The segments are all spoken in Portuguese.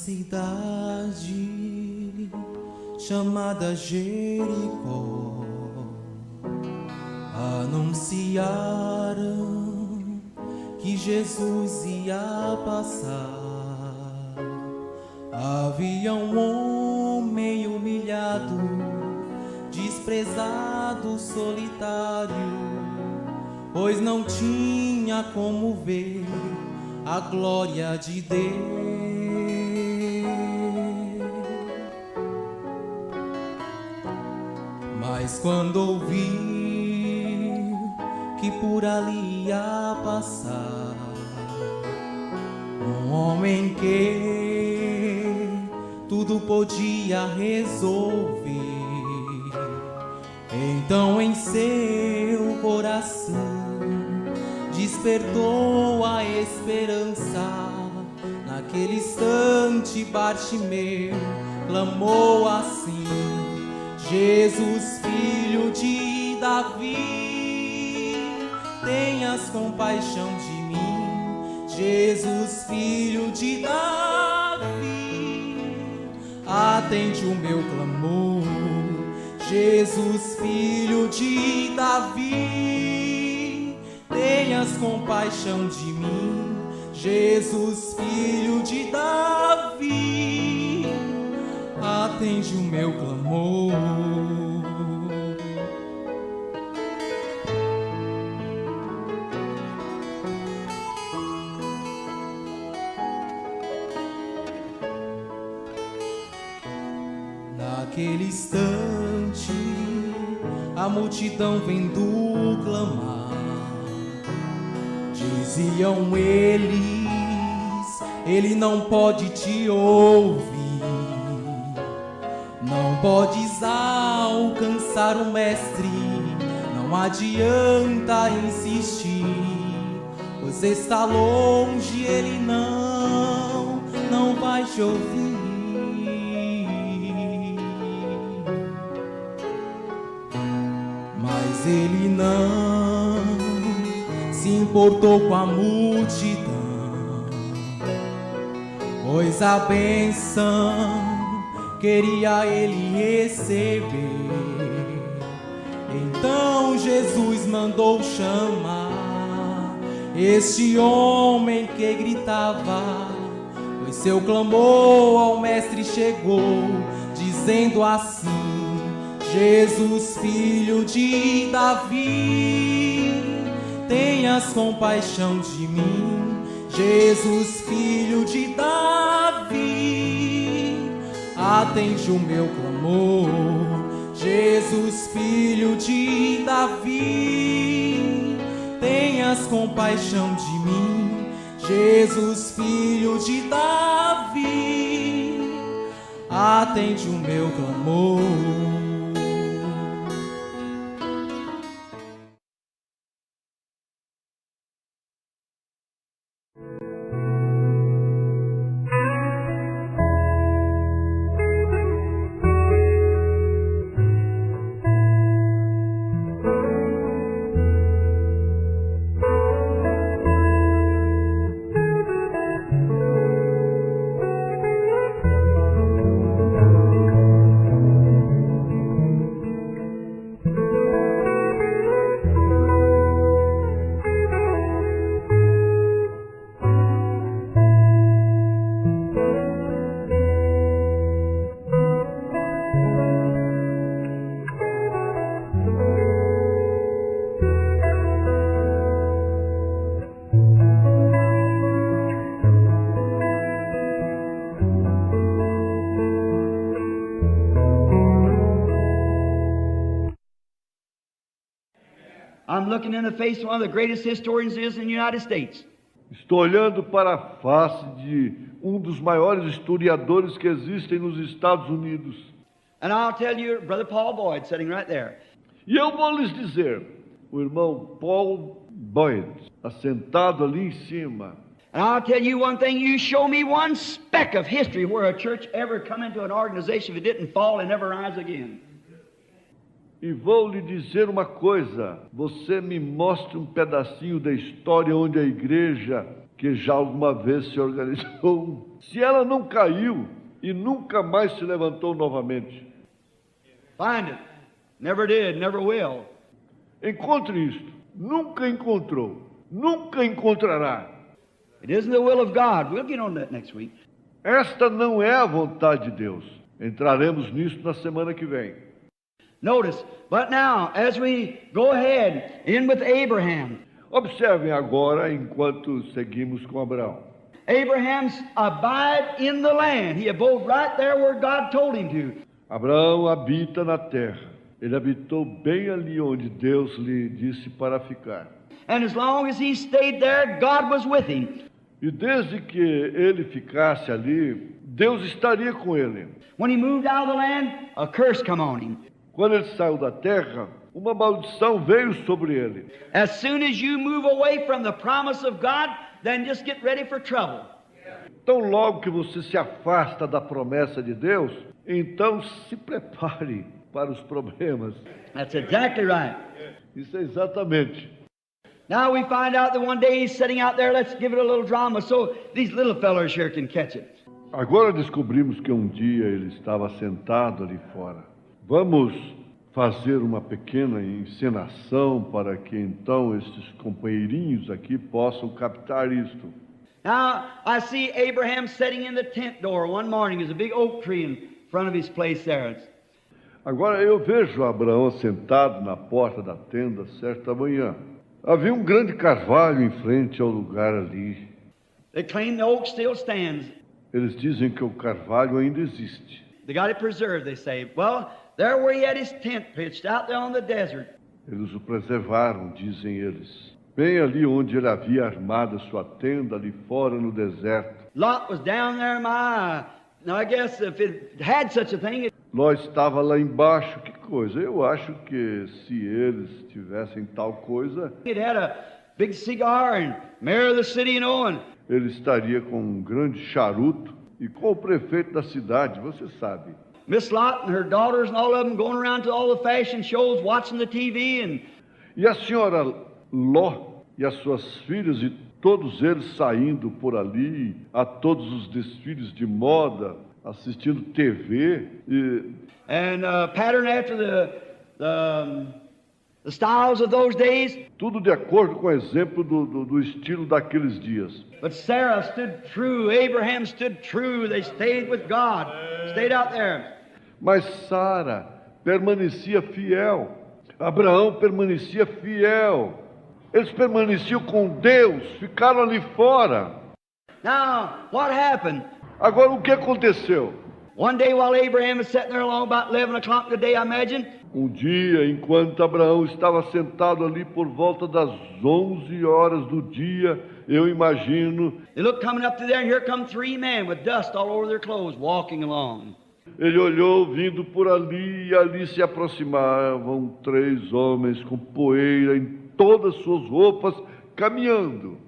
cidade chamada Jericó, anunciaram que Jesus ia passar. Havia um homem humilhado, desprezado, solitário, pois não tinha como ver a glória de Deus. Mas quando ouvi que por ali ia passar um homem que tudo podia resolver, então em seu coração despertou a esperança. Naquele instante Bartimeu clamou assim: Jesus, filho de Davi, tenhas compaixão de mim. Jesus, filho de Davi, atende o meu clamor. Jesus, filho de Davi, tenhas compaixão de mim. Jesus, filho de Davi, atende o meu clamor. Naquele instante, a multidão vendo clamar, diziam eles: ele não pode te ouvir, não podes alcançar o mestre, não adianta insistir, pois está longe, ele não vai te ouvir. Mas ele não se importou com a multidão, pois a bênção queria ele receber. Então Jesus mandou chamar este homem que gritava, pois seu clamor ao mestre chegou, dizendo assim: Jesus, filho de Davi, tenhas compaixão de mim. Jesus, filho de Davi, atende o meu clamor. Jesus, filho de Davi, tenhas compaixão de mim. Jesus, filho de Davi, atende o meu clamor. I'm looking in the face of one of the greatest historians there is in the United States. Estou olhando para a face de dos maiores historiadores que existem nos Estados Unidos. And I'll tell you, Brother Paul Boyd, sitting right there. E eu vou lhes dizer, o irmão Paul Boyd, assentado ali em cima. And I'll tell you one thing, you show me one speck of history where a church ever come into an organization if it didn't fall and never rise again. E vou lhe dizer uma coisa, você me mostre um pedacinho da história onde a igreja que já alguma vez se organizou. Se ela não caiu e nunca mais se levantou novamente, Find it. Never did, never will. encontre isto. Nunca encontrou, nunca encontrará. It isn't the will of God. We'll get on that next week. Esta não é a vontade de Deus. Entraremos nisso na semana que vem. Notice, but now, as we go ahead, in with Abraham. Observem agora, enquanto seguimos com Abraão. Abraham's abide in the land. He abode right there where God told him to. Abraão habita na terra. Ele habitou bem ali onde Deus lhe disse para ficar. And as long as he stayed there, God was with him. E desde que ele ficasse ali, Deus estaria com ele. When he moved out of the land, a curse come on him. Quando ele saiu da terra, uma maldição veio sobre ele. As soon as you move away from the promise of God, then just get ready for trouble. Então, logo que você se afasta da promessa de Deus, então se prepare para os problemas. That's exactly right. Isso é exatamente. Now we find out that one day he's sitting out there. Let's give it a little drama so these little fellows here can catch it. Agora descobrimos que um dia ele estava sentado ali fora. Vamos fazer uma pequena encenação para que então estes companheirinhos aqui possam captar isto. Now I see Abraham sitting in the tent door one morning. There's a big oak tree in front of his place there. Agora eu vejo Abraão sentado na porta da tenda certa manhã. Havia um grande carvalho em frente ao lugar ali. They claim the oak still stands. Eles dizem que o carvalho ainda existe. They got it preserved, they say. Well, there where he had his tent pitched, out there on the desert. Eles o preservaram, dizem eles. Bem ali onde ele havia armado a sua tenda, ali fora no deserto. Lot was down there, now I guess if it had such a thing, Ló estava lá embaixo, que coisa. Eu acho que se eles tivessem tal coisa, it had a big cigar and mayor of the city, and ele estaria com um grande charuto e com o prefeito da cidade, você sabe. Miss Lot and her daughters and all of them going around to all the fashion shows, watching the TV, and E a senhora Ló e as suas filhas e todos eles saindo por ali a todos os desfiles de moda, assistindo TV and pattern after the styles of those days. tudo de acordo com o exemplo do estilo daqueles dias. But Sarah stood true, Abraham stood true, they stayed with God, stayed out there. Mas Sara permanecia fiel, Abraão permanecia fiel, eles permaneciam com Deus, ficaram ali fora. Now, what happened? Agora o que aconteceu? One day while Abraham was sitting there along about 11 o'clock in the day, I imagine, Um dia, enquanto Abraão estava sentado ali por volta das 11 horas do dia, eu imagino, they looked coming up to there, and here come three men with dust all over their clothes, walking along. ele olhou vindo por ali e ali se aproximavam 3 homens com poeira em todas suas roupas, caminhando.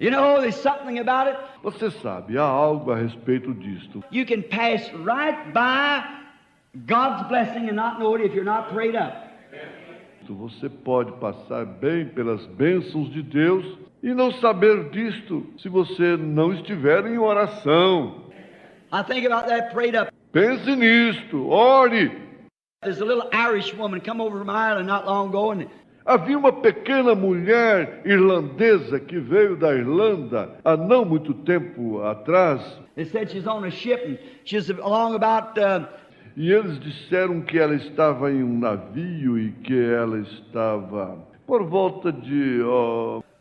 You know, there's something about it. Você sabe, há algo a respeito disto. You can pass right by God's blessing and not know it if you're not prayed up. Você pode passar bem pelas bênçãos de Deus e não saber disto se você não estiver em oração. I think about that prayed up. Pense nisto, ore. There's a little Irish woman come over from Ireland not long ago, and Havia uma pequena mulher irlandesa que veio da Irlanda há não muito tempo atrás, they said she's on a ship and she's along about e eles disseram que ela estava em um navio e que ela estava por volta de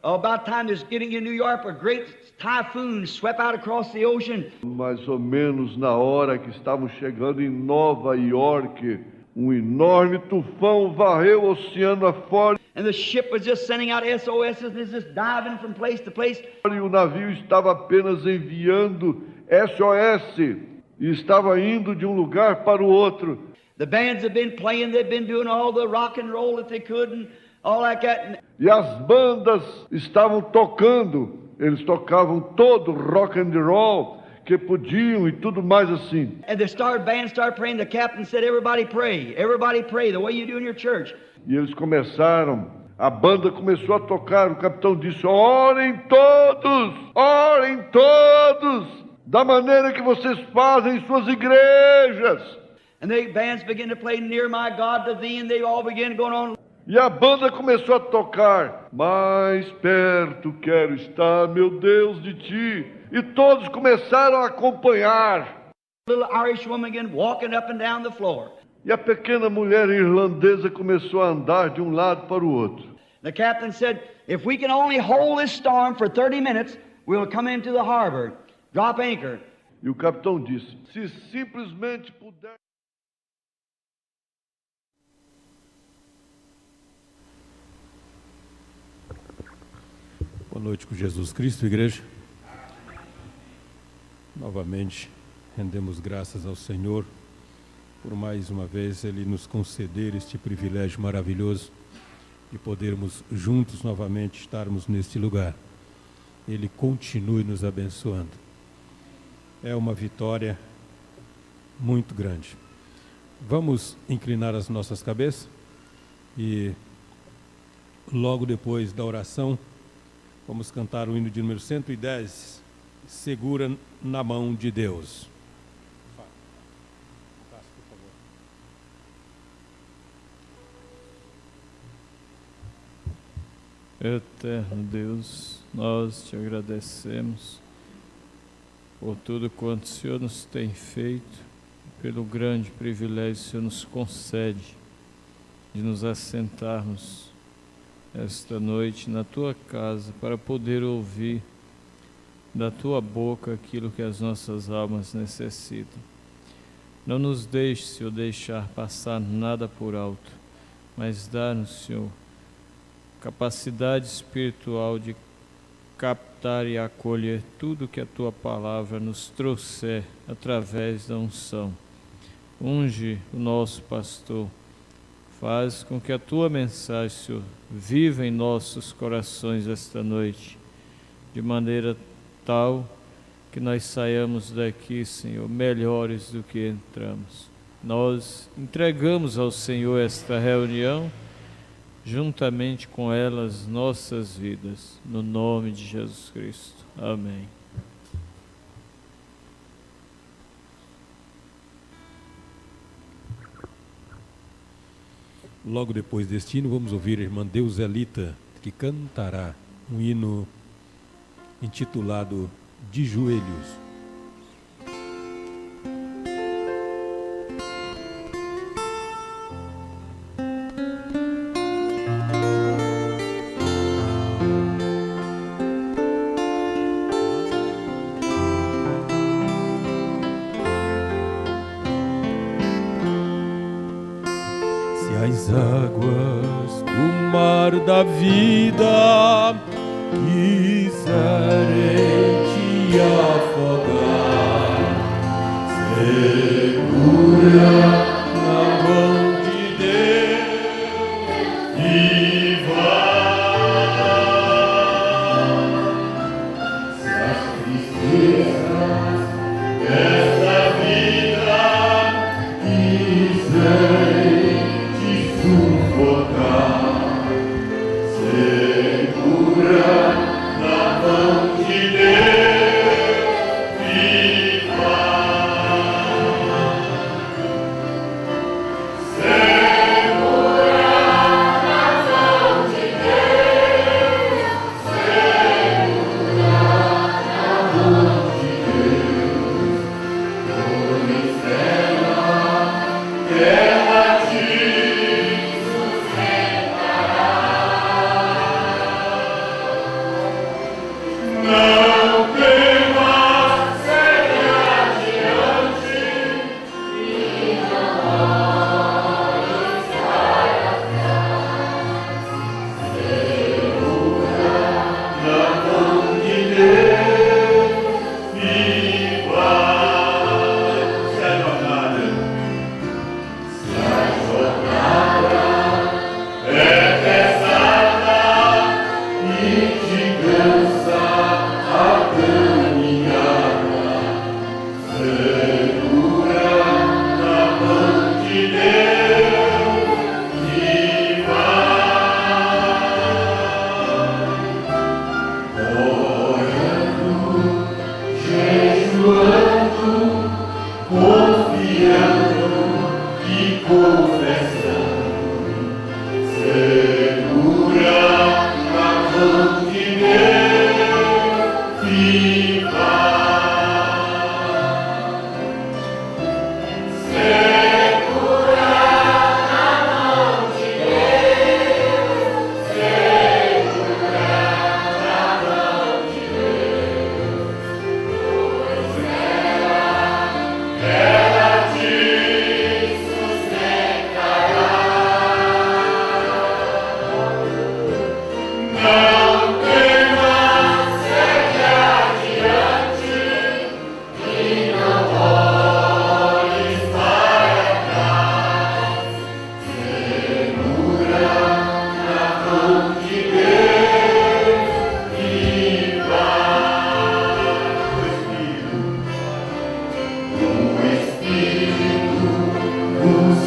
about time there's getting in New York, a great typhoon swept out across the ocean. mais ou menos na hora que estavam chegando em Nova York. Um enorme tufão varreu o oceano afora And the ship was just sending out SOSs and it's just diving from place to place. e o navio estava apenas enviando SOS e estava indo de um lugar para o outro. The bands have been playing, they've been doing all the rock and roll that they could and all like that. E as bandas estavam tocando, eles tocavam todo rock and roll que podiam e tudo mais assim. And the band started praying. The captain said, everybody pray, the way you do in your church. E eles começaram A banda começou a tocar, o capitão disse: orem todos, da maneira que vocês fazem em suas igrejas. And the bands began to play Near My God to Thee, and they all began going on. E a banda começou a tocar: mais perto quero estar, meu Deus, de Ti. E todos começaram a acompanhar. The little Irish woman began walking up and down the floor. E a pequena mulher irlandesa começou a andar de um lado para o outro. The captain said, if we can only hold this storm for 30 minutes, we'll come into the harbor, drop anchor. E o capitão disse: se simplesmente puder. Boa noite com Jesus Cristo, igreja. Novamente, rendemos graças ao Senhor por mais uma vez Ele nos conceder este privilégio maravilhoso de podermos juntos novamente estarmos neste lugar. Ele continue nos abençoando. É uma vitória muito grande. Vamos inclinar as nossas cabeças e logo depois da oração vamos cantar o hino de número 110, Segura na Mão de Deus. Eterno Deus, nós te agradecemos por tudo quanto o Senhor nos tem feito, pelo grande privilégio que o Senhor nos concede de nos assentarmos esta noite na Tua casa para poder ouvir da Tua boca aquilo que as nossas almas necessitam. Não nos deixe, Senhor, deixar passar nada por alto, mas dá-nos, Senhor, capacidade espiritual de captar e acolher tudo que a Tua palavra nos trouxer através da unção. Unge o nosso pastor, faz com que a Tua mensagem, Senhor, viva em nossos corações esta noite, de maneira tal que nós saiamos daqui, Senhor, melhores do que entramos. Nós entregamos ao Senhor esta reunião, juntamente com elas nossas vidas, no nome de Jesus Cristo. Amém. Logo depois deste hino, vamos ouvir a irmã Deuselita, que cantará um hino intitulado De Joelhos. As águas do mar da vida quiserem te afogar, segura na mão de Deus e vai. Se as tristezas desta vida quiserem sufocar, segura na mão de Deus e vai. Segura na mão de Deus, segura na mão de Deus, pois ela te não temas, segue adiante e não olhes para trás. Segura na mão de Deus e vai. Se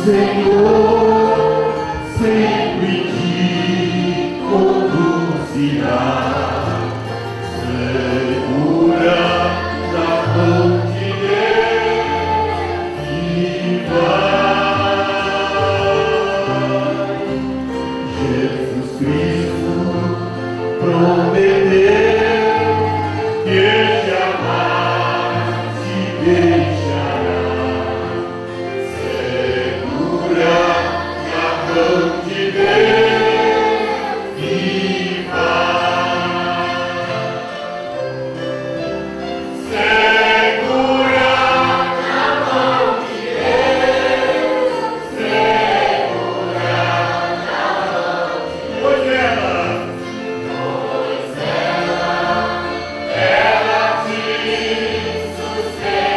Senhor sempre te conduzirá, segura na mão de Deus e vai. Jesus Cristo prometeu que jamais te deixará, segura na mão de Deus e vai. Segura na mão de Deus, segura na mão de Deus. Pois ela te sustentará.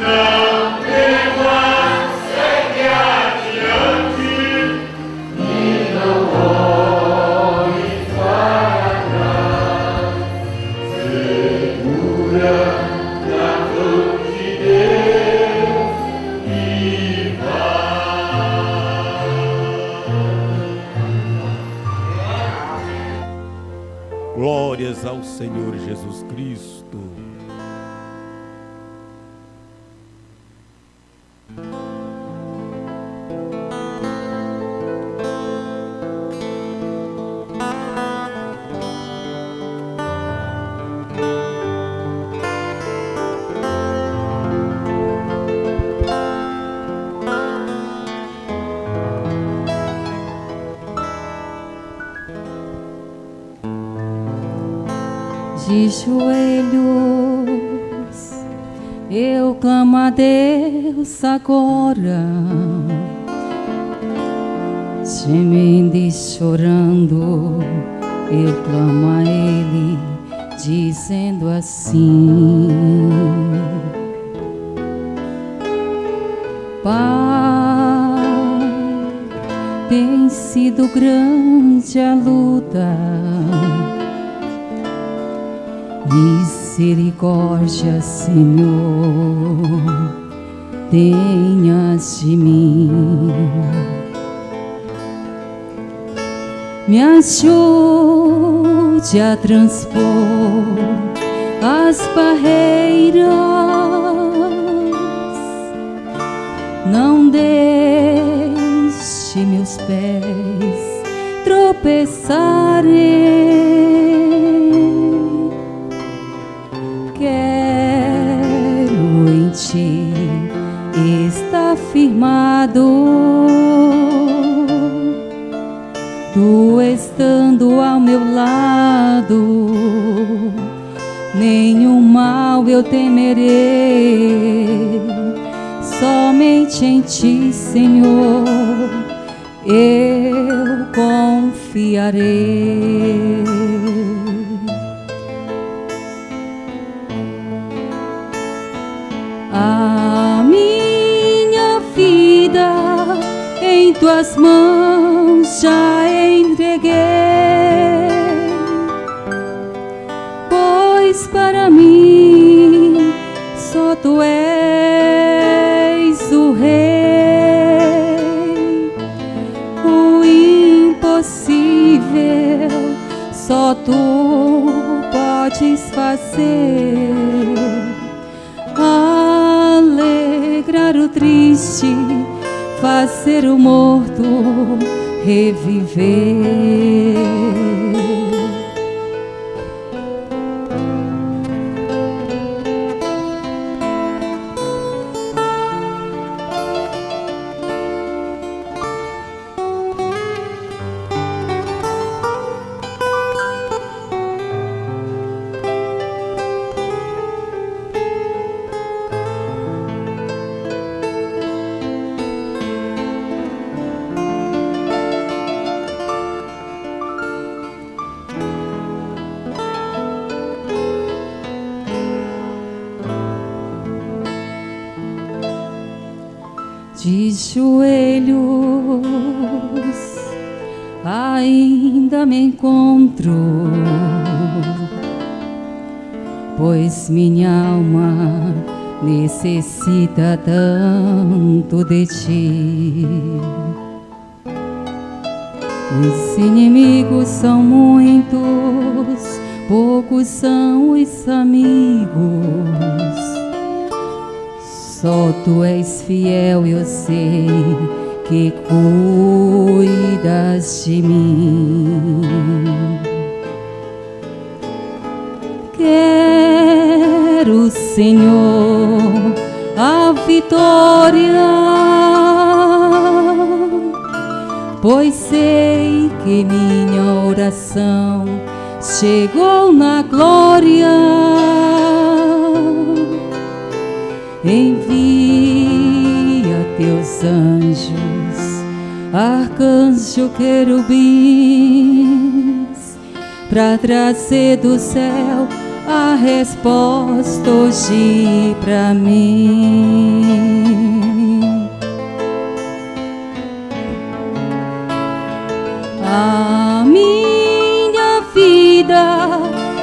Não temas, segue adiante e não olhes para trás. Segura na mão de Deus e vai. Glórias ao Senhor Jesus Cristo. De joelhos eu clamo a Deus agora, gemendo e chorando, eu clamo a Ele, dizendo assim: Pai, tem sido grande a luta, misericórdia, Senhor, tenhas de mim. Me ajude a transpor as barreiras, não deixe meus pés tropeçarem. Quero em Ti estar firmado, Tu estando ao meu lado, nenhum mal eu temerei, somente em Ti, Senhor, eu confiarei. A minha vida em Tuas mãos já entreguei, pois para mim só Tu és o Rei. O impossível só Tu podes fazer, alegrar o triste, fazer o morto reviver. De joelhos ainda me encontro, pois minha alma necessita tanto de ti. Os inimigos são muitos, poucos são os amigos. Só tu és fiel, eu sei que cuidas de mim. Quero, Senhor, a vitória, pois sei que minha oração chegou na glória. Envia teus anjos, arcanjo, querubins, para trazer do céu a resposta hoje pra mim. A minha vida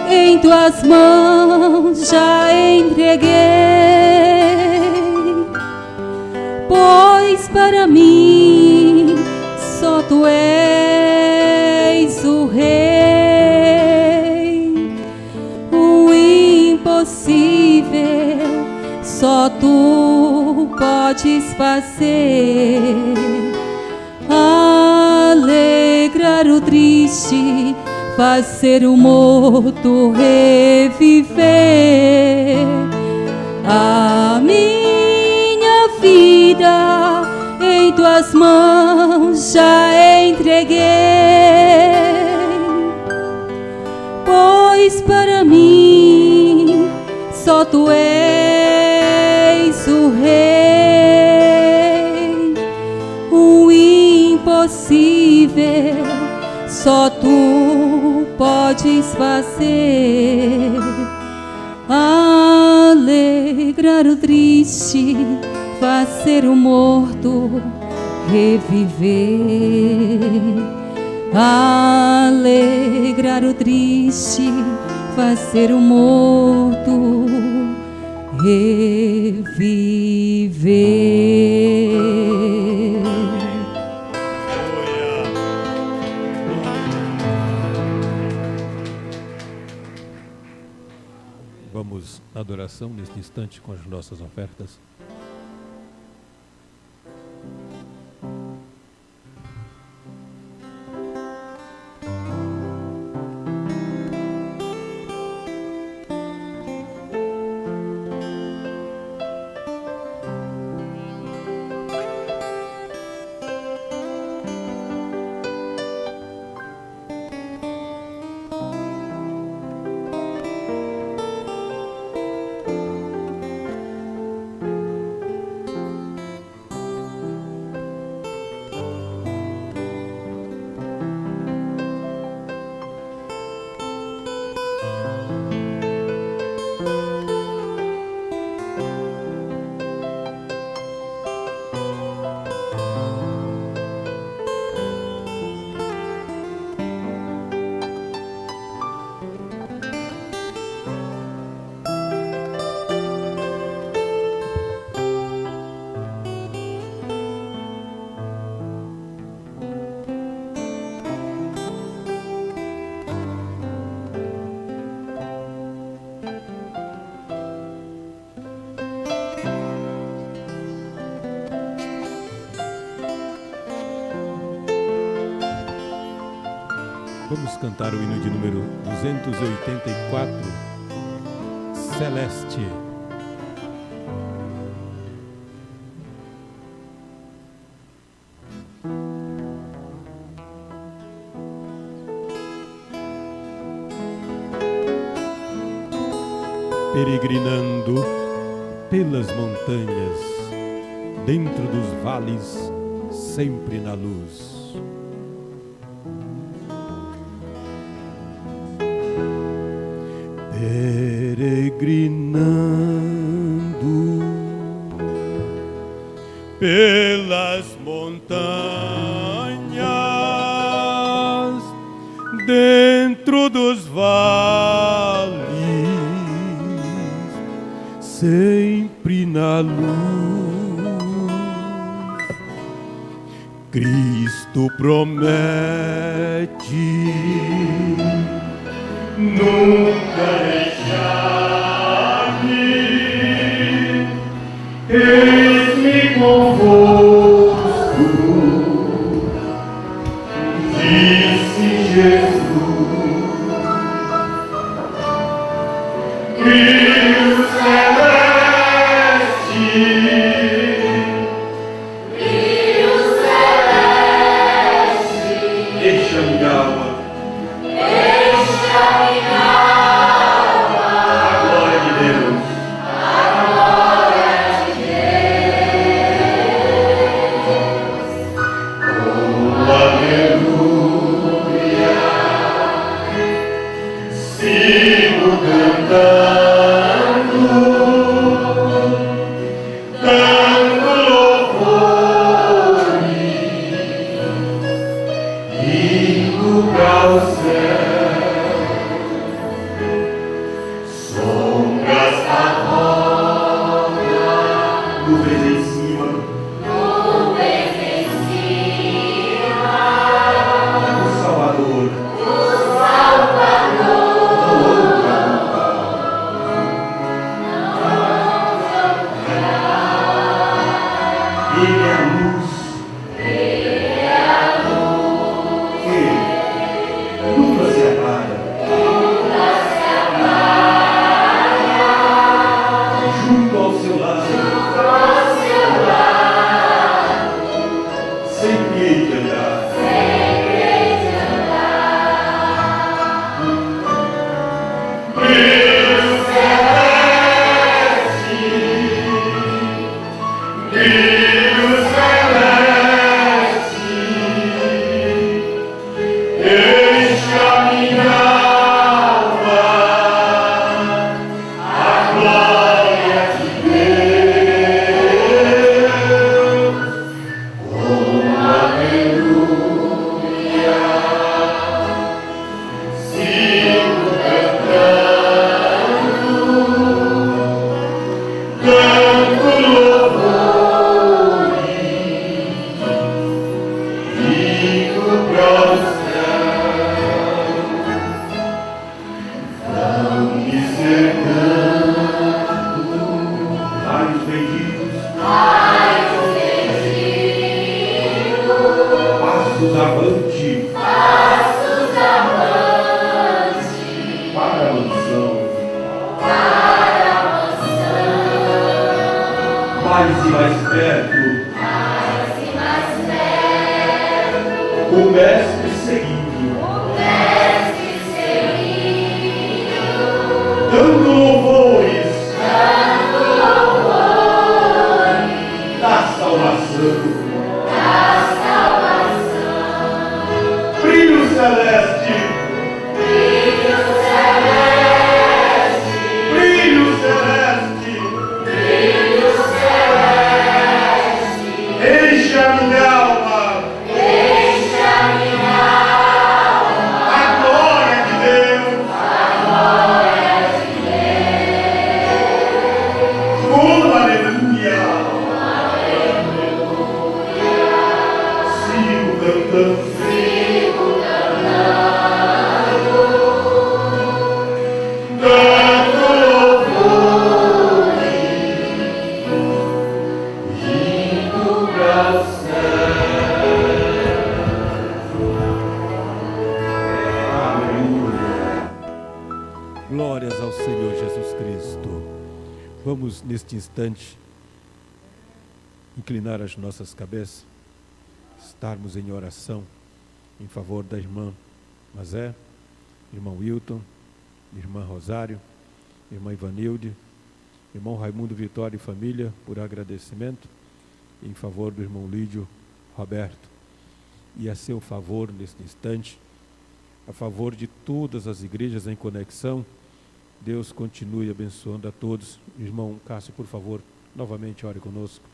em tuas mãos já entreguei, pois para mim só tu és o Rei. O impossível só tu podes fazer, alegrar o triste, fazer o morto reviver. A minha vida em tuas mãos já entreguei, pois para mim só tu és o Rei. O impossível só tu podes fazer, alegrar o triste, fazer o morto reviver. Alegrar o triste, fazer o morto reviver. Vamos à adoração neste instante com as nossas ofertas. Vamos cantar o hino de número 284, Celeste. Peregrinando pelas montanhas, dentro dos vales, sempre na luz. Peregrinando pelas montanhas, dentro dos vales, sempre na luz. Cristo promete nunca deixar-me. Eis-me convosco, disse Jesus. Rio celeste, deixa-me alma. A glória de Deus. Oh, aleluia. Sigo cantando, dando louvores, indo para o céu. Sombras da roda, nuvens em cima, o Salvador, Ele é a luz, que nunca se apaga. Junto ao seu lado, sempre hei de andar. Brilho celeste, brilho celeste, enche a minha alma, a glória de Deus. Oh, aleluia. Sigo cantando, dando louvores, indo para o céu. Vão-me cercando raios benditos, passos avante, para a mansão, mais e mais perto, o mestre seguindo, dando louvores da salvação. Brilho celeste, brilho celeste, enche a minha alma, a glória de Deus. Oh, aleluia. Sigo cantando, dando louvores, indo para o céu. Aleluia. Glórias ao Senhor Jesus Cristo. Vamos neste instante inclinar as nossas cabeças, estarmos em oração em favor da irmã Mazé, irmão Wilton, irmã Rosário, irmã Ivanilde, irmão Raimundo Vitória e família, por agradecimento, em favor do irmão Lídio Roberto. E a seu favor, neste instante, a favor de todas as igrejas em conexão, Deus continue abençoando a todos. Irmão Cássio, por favor, novamente ore conosco.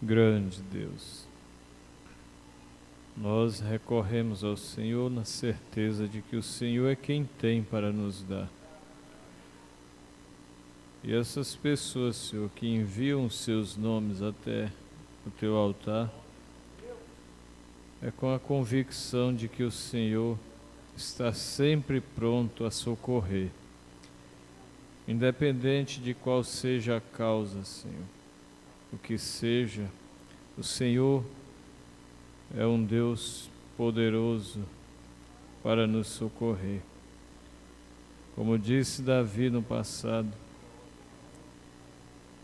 Grande Deus, nós recorremos ao Senhor na certeza de que o Senhor é quem tem para nos dar. E essas pessoas, Senhor, que enviam os seus nomes até o teu altar, é com a convicção de que o Senhor está sempre pronto a socorrer, independente de qual seja a causa, Senhor. O que seja, o Senhor é um Deus poderoso para nos socorrer. Como disse Davi no passado,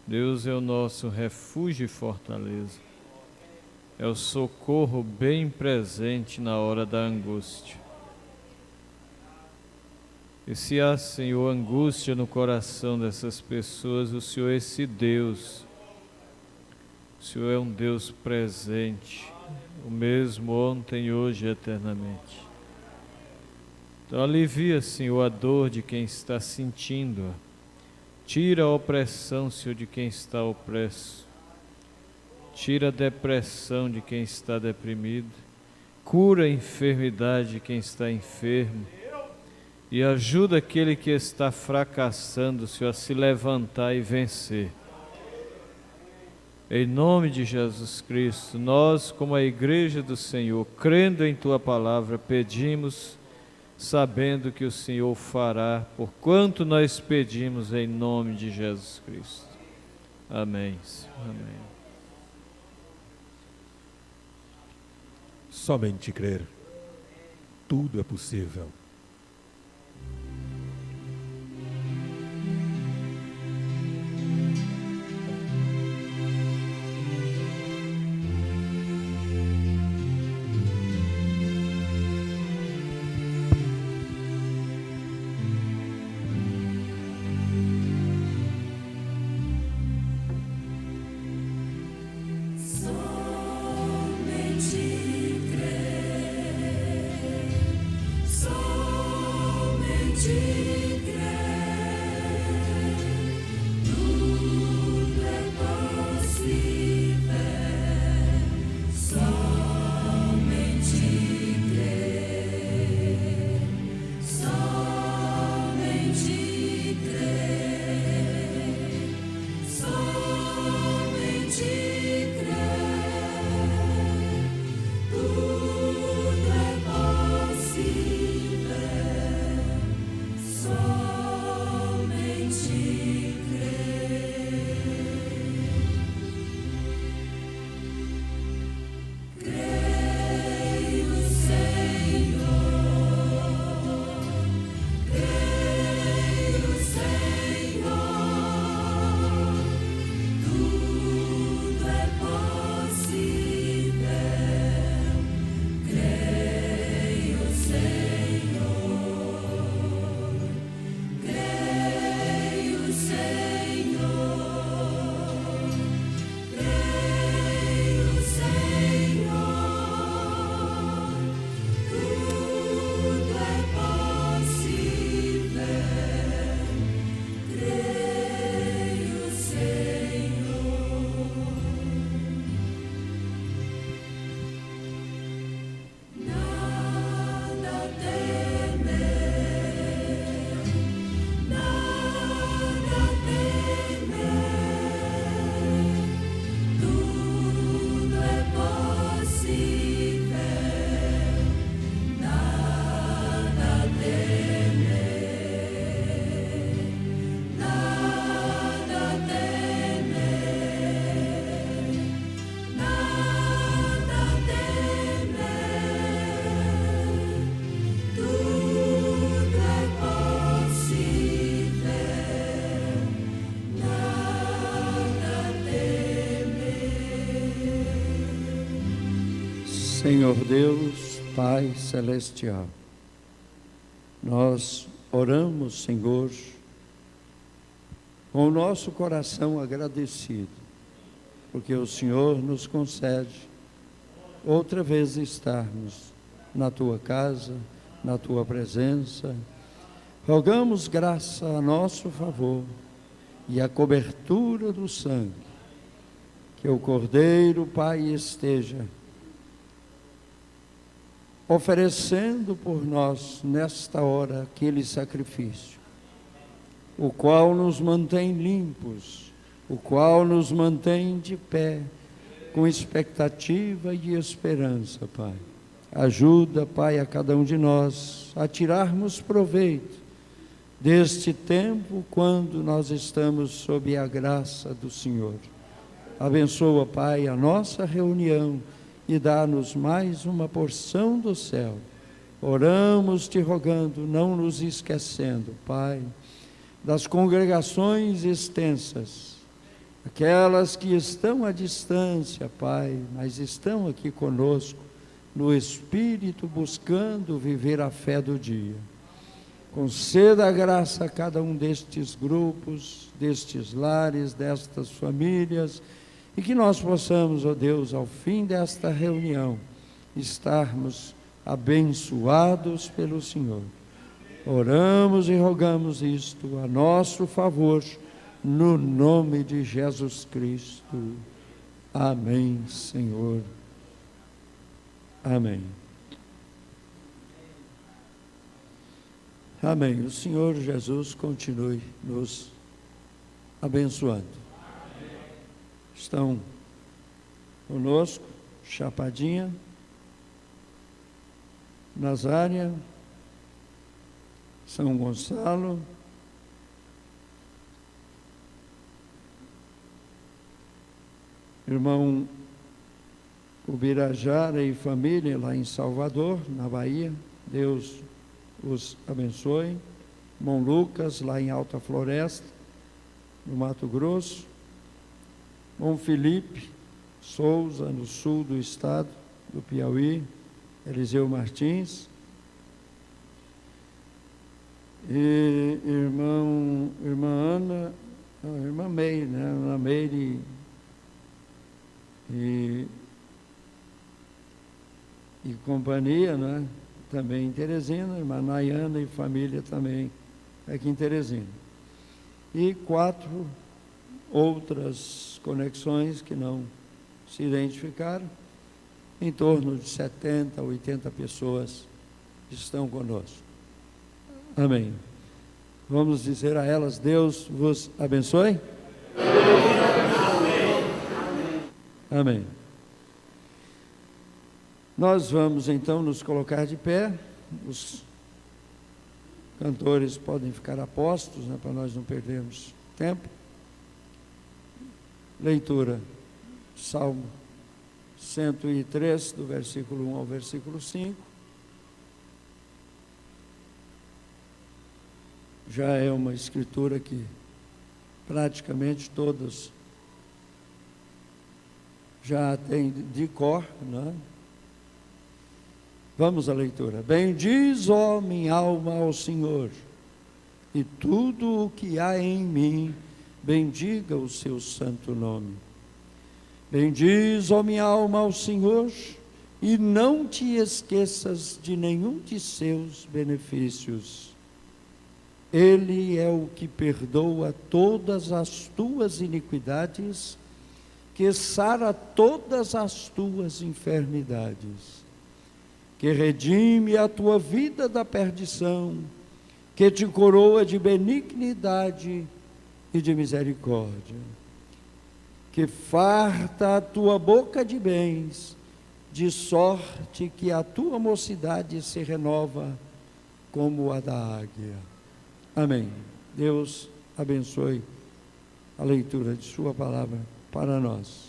Deus é o nosso refúgio e fortaleza, é o socorro bem presente na hora da angústia. E se há, Senhor, angústia no coração dessas pessoas, o Senhor é esse Deus. O Senhor é um Deus presente, o mesmo ontem, hoje e eternamente. Então alivia, Senhor, a dor de quem está sentindo-a. Tira a opressão, Senhor, de quem está opresso. Tira a depressão de quem está deprimido. Cura a enfermidade de quem está enfermo. E ajuda aquele que está fracassando, Senhor, a se levantar e vencer. Em nome de Jesus Cristo, nós, como a Igreja do Senhor, crendo em Tua Palavra, pedimos, sabendo que o Senhor fará, por quanto nós pedimos em nome de Jesus Cristo. Amém. Amém. Somente crer, tudo é possível. Senhor Deus, Pai Celestial, nós oramos, Senhor, com o nosso coração agradecido, porque o Senhor nos concede outra vez estarmos na Tua casa, na Tua presença. Rogamos graça a nosso favor e a cobertura do sangue, que o Cordeiro, Pai, esteja oferecendo por nós, nesta hora, aquele sacrifício, o qual nos mantém limpos, o qual nos mantém de pé, com expectativa e esperança, Pai. Ajuda, Pai, a cada um de nós a tirarmos proveito deste tempo quando nós estamos sob a graça do Senhor. Abençoa, Pai, a nossa reunião e dá-nos mais uma porção do céu. Oramos te rogando, não nos esquecendo, Pai, das congregações extensas, aquelas que estão à distância, Pai, mas estão aqui conosco, no Espírito, buscando viver a fé do dia. Conceda a graça a cada um destes grupos, destes lares, destas famílias, e que nós possamos, ó Deus, ao fim desta reunião, estarmos abençoados pelo Senhor. Oramos e rogamos isto a nosso favor, no nome de Jesus Cristo. Amém, Senhor. Amém. Amém. O Senhor Jesus continue nos abençoando. Estão conosco Chapadinha, Nazária, São Gonçalo, irmão Ubirajara e família lá em Salvador, na Bahia. Deus os abençoe. Irmão Lucas, lá em Alta Floresta, no Mato Grosso. Irmão Felipe Souza, no sul do estado do Piauí. Eliseu Martins. E irmã Ana, não, irmã Meire, né? Ana Meire e companhia, né? Também em Teresina, irmã Nayana e família também aqui em Teresina. E 4 outras conexões que não se identificaram, em torno de 70, 80 pessoas estão conosco. Amém. Vamos dizer a elas: Deus vos abençoe. Amém. Nós vamos então nos colocar de pé. Os cantores podem ficar a postos, né, para nós não perdermos tempo. Leitura, Salmo 103, do versículo 1 ao versículo 5. Já é uma escritura que praticamente todas já tem de cor, né? Vamos à leitura. Bendiz, ó minha alma, ao Senhor, e tudo o que há em mim, bendiga o seu santo nome. Bendiz, ó minha alma, ao Senhor, e não te esqueças de nenhum de seus benefícios. Ele é o que perdoa todas as tuas iniquidades, que sara todas as tuas enfermidades, que redime a tua vida da perdição, que te coroa de benignidade e de misericórdia, que farta a tua boca de bens, de sorte que a tua mocidade se renova como a da águia. Amém. Deus abençoe a leitura de sua palavra para nós.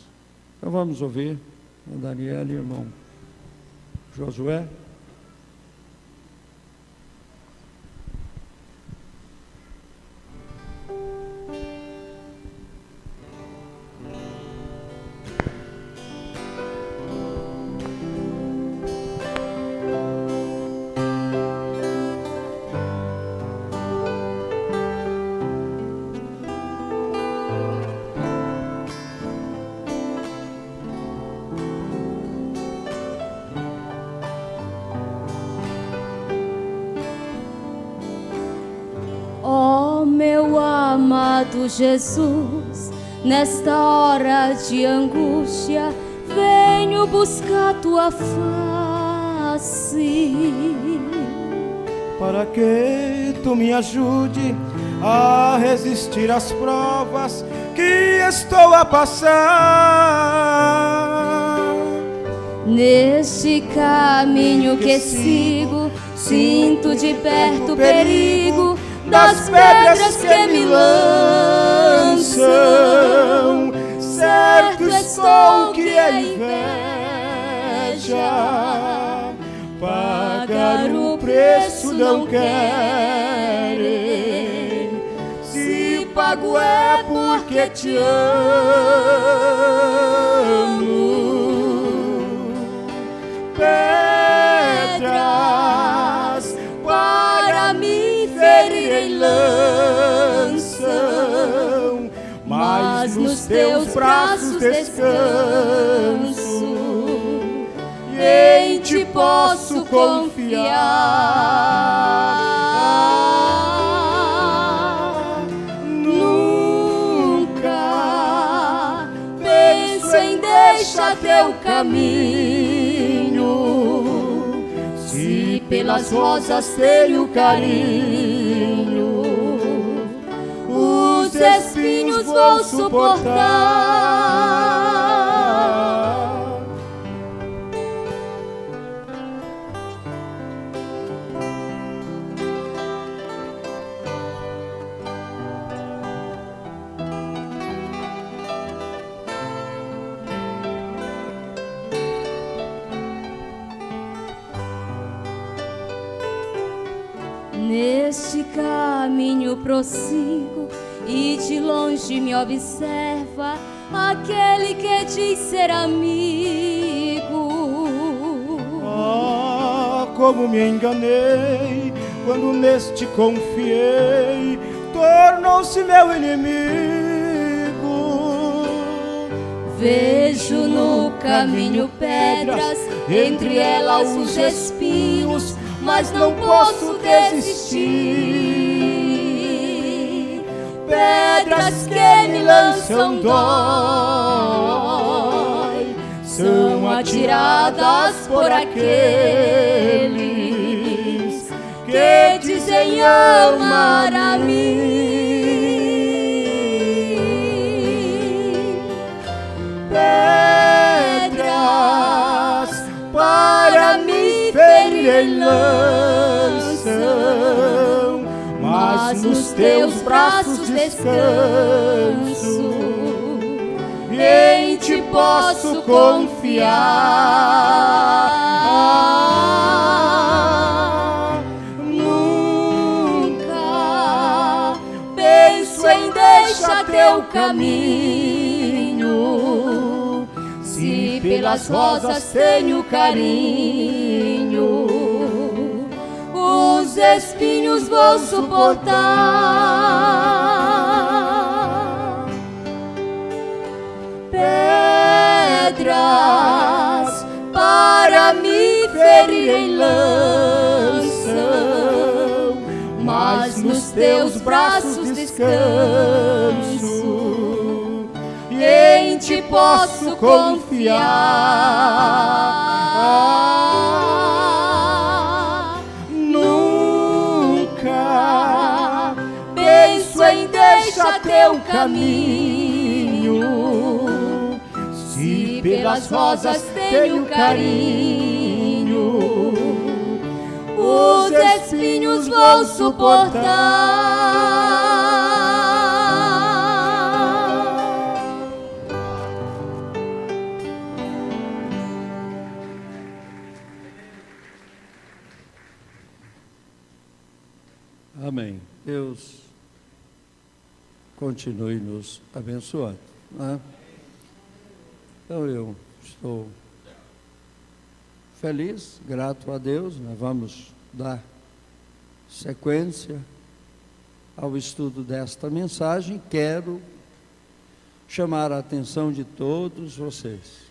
Então vamos ouvir o Daniel e o irmão Josué. Amado Jesus, nesta hora de angústia, venho buscar tua face. assim. Para que tu me ajude a resistir às provas que estou a passar. Neste caminho que sigo, sinto de perto o perigo das pedras que me lançam. Certo estou que é inveja, pagar o preço não querem. Se pago é porque te amo. Pedras para me ferir lançam, mas nos teus braços descanso, e em ti posso confiar. Nunca penso em deixar teu caminho, se pelas rosas tenho carinho, os espinhos vou suportar. Neste caminho prossigo e de longe me observa aquele que diz ser amigo. Ah, como me enganei quando neste confiei, tornou-se meu inimigo. Vejo no caminho pedras, entre elas os espinhos, mas não posso desistir. Pedras que me lançam dói, são atiradas por aqueles que dizem amar a mim. Pedras para me ferir lançam, mas nos teus braços descanso, e em ti posso confiar. Nunca penso em deixar teu caminho, se pelas rosas tenho carinho, os espinhos vou suportar. Pedras para me ferir lançam, mas nos teus braços descanso, e em ti posso confiar. Nunca penso em deixar teu caminho, se pelas rosas tenho carinho, os espinhos vou suportar. Amém. Deus continue nos abençoando, né? Então eu estou feliz, grato a Deus. Nós vamos dar sequência ao estudo desta mensagem. Quero chamar a atenção de todos vocês,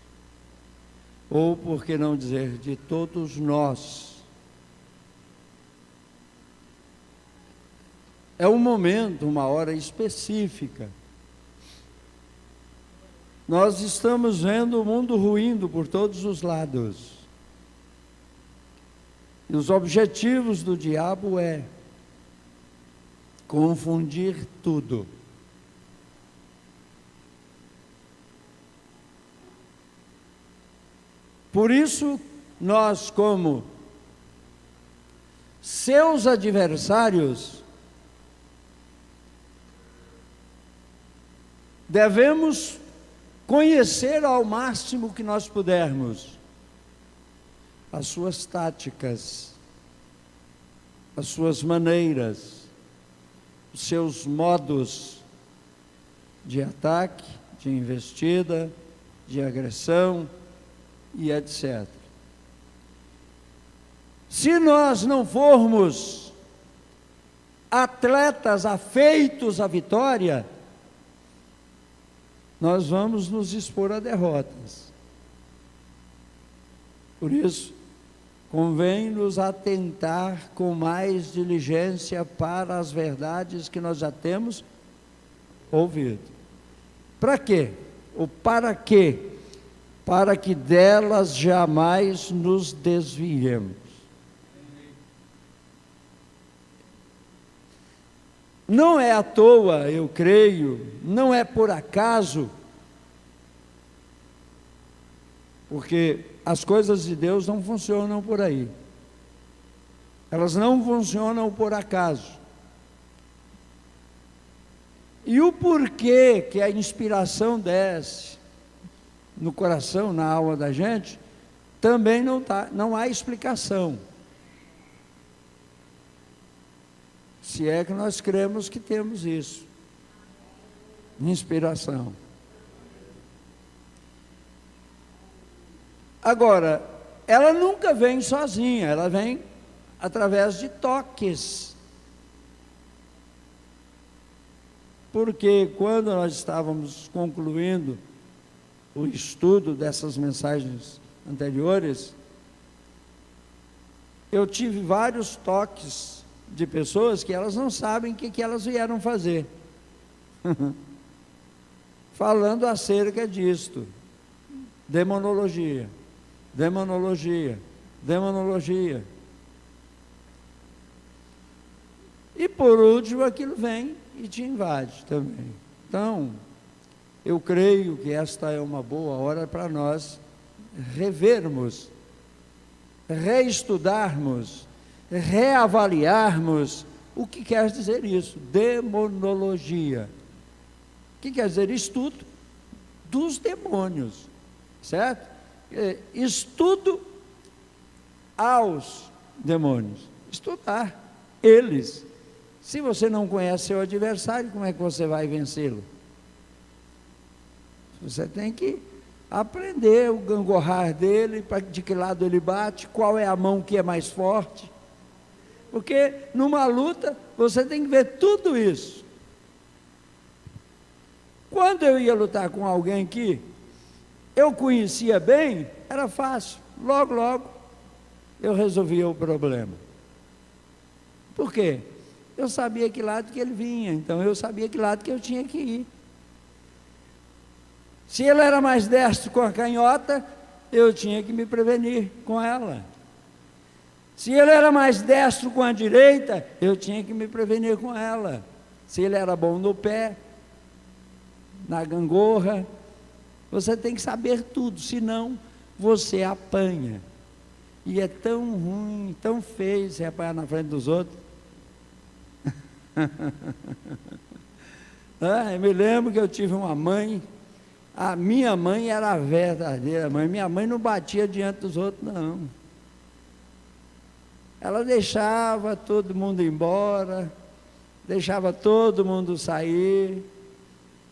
ou por que não dizer de todos nós. É um momento, uma hora específica. Nós estamos vendo o mundo ruindo por todos os lados. E os objetivos do diabo é confundir tudo. Por isso, nós, como seus adversários, devemos conhecer ao máximo que nós pudermos as suas táticas, as suas maneiras, os seus modos de ataque, de investida, de agressão e etc. Se nós não formos atletas afeitos à vitória, nós vamos nos expor a derrotas. Por isso, convém nos atentar com mais diligência para as verdades que nós já temos ouvido. Para quê? Ou para quê? Para que delas jamais nos desviemos. Não é à toa, eu creio, não é por acaso, porque as coisas de Deus não funcionam por aí. Elas não funcionam por acaso. E o porquê que a inspiração desce no coração, na alma da gente, também não há explicação. Se é que nós cremos que temos isso. Inspiração. Agora, ela nunca vem sozinha, ela vem através de toques. Porque quando nós estávamos concluindo o estudo dessas mensagens anteriores, eu tive vários toques de pessoas que elas não sabem o que elas vieram fazer. Falando acerca disto. Demonologia, demonologia, demonologia. E por último aquilo vem e te invade também. Então, eu creio que esta é uma boa hora para nós revermos, reestudarmos, reavaliarmos o que quer dizer isso, demonologia. O que quer dizer? Estudo dos demônios, certo? Estudo aos demônios, estudar eles. Se você não conhece seu adversário, como é que você vai vencê-lo? Você tem que aprender o gangorrar dele, de que lado ele bate, qual é a mão que é mais forte. Porque numa luta, você tem que ver tudo isso. Quando eu ia lutar com alguém que eu conhecia bem, era fácil. Logo, logo, eu resolvia o problema. Por quê? Eu sabia que lado que ele vinha, então eu sabia que lado que eu tinha que ir. Se ele era mais destro com a canhota, eu tinha que me prevenir com ela. Se ele era mais destro com a direita, eu tinha que me prevenir com ela. Se ele era bom no pé, na gangorra, você tem que saber tudo, senão você apanha. E é tão ruim, tão feio você apanhar na frente dos outros. Eu me lembro que eu tive uma mãe, a minha mãe era a verdadeira mãe, minha mãe não batia diante dos outros, não. Ela deixava todo mundo embora, deixava todo mundo sair,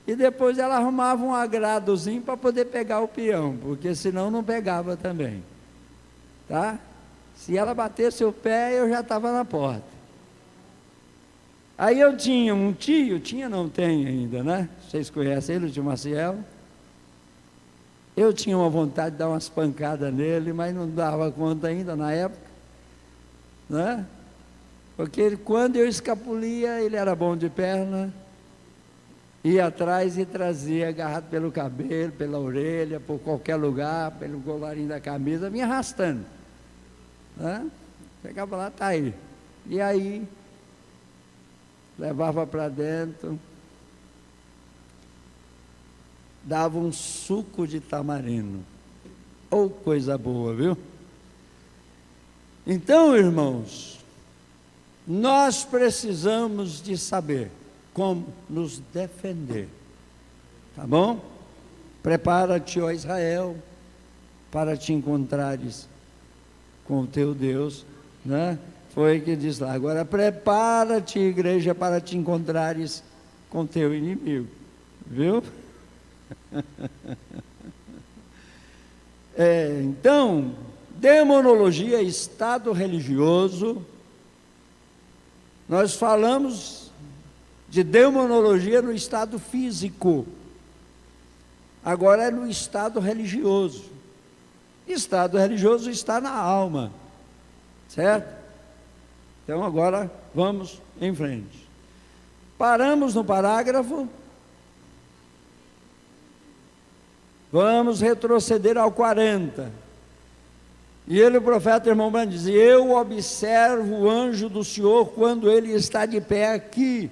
e depois ela arrumava um agradozinho para poder pegar o peão, porque senão não pegava também, tá? Se ela batesse o pé, eu já estava na porta. Aí eu tinha um tio, não tem ainda, né? Vocês conhecem ele, o tio Maciel? Eu tinha uma vontade de dar umas pancadas nele, mas não dava conta ainda na época, né? Porque quando eu escapulia, ele era bom de perna, ia atrás e trazia, agarrado pelo cabelo, pela orelha, por qualquer lugar, pelo colarinho da camisa, me arrastando, né? Chegava lá, tá aí. E aí, levava para dentro, dava um suco de tamarindo. Oh, coisa boa, viu? Então, irmãos, nós precisamos de saber como nos defender, tá bom? Prepara-te, ó Israel, para te encontrares com o teu Deus, né? Foi que diz lá. Agora prepara-te, igreja, para te encontrares com teu inimigo, viu? Então, demonologia é estado religioso. Nós falamos de demonologia no estado físico, agora é no estado religioso. Estado religioso está na alma, certo? Então agora vamos em frente. Paramos no parágrafo. Vamos retroceder ao 40. E ele, o profeta irmão Branham, diz: eu observo o anjo do Senhor quando ele está de pé aqui.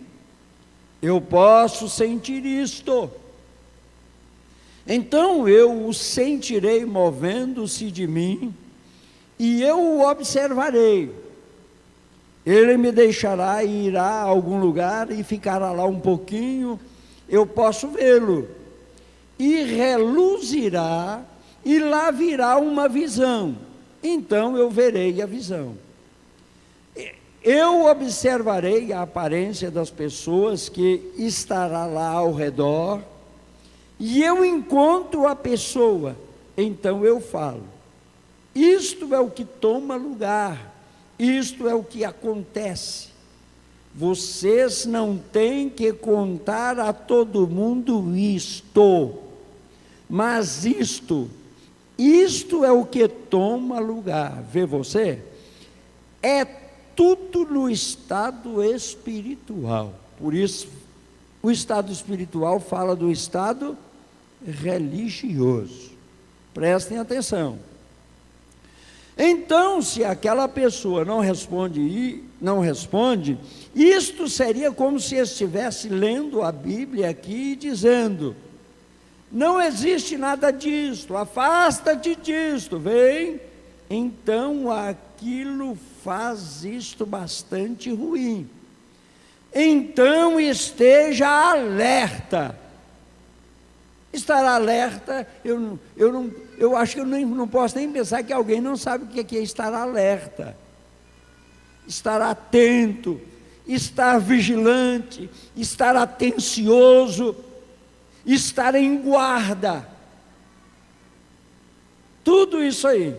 Eu posso sentir isto. Então eu o sentirei movendo-se de mim, e eu o observarei. Ele me deixará e irá a algum lugar e ficará lá um pouquinho. Eu posso vê-lo. E reluzirá, e lá virá uma visão. Então eu verei a visão. Eu observarei a aparência das pessoas que estará lá ao redor, e eu encontro a pessoa, então eu falo. Isto é o que toma lugar, isto é o que acontece. Vocês não têm que contar a todo mundo isto, mas isto é o que toma lugar. Vê você? É tudo no estado espiritual. Por isso, o estado espiritual fala do estado religioso. Prestem atenção. Então, se aquela pessoa não responde, isto seria como se estivesse lendo a Bíblia aqui e dizendo: não existe nada disto, afasta-te disto, vem. Então aquilo faz isto bastante ruim. Então esteja alerta. Estar alerta, eu acho que eu não posso nem pensar que alguém não sabe o que é estar alerta. Estar atento, estar vigilante, estar atencioso, estar em guarda. Tudo isso aí.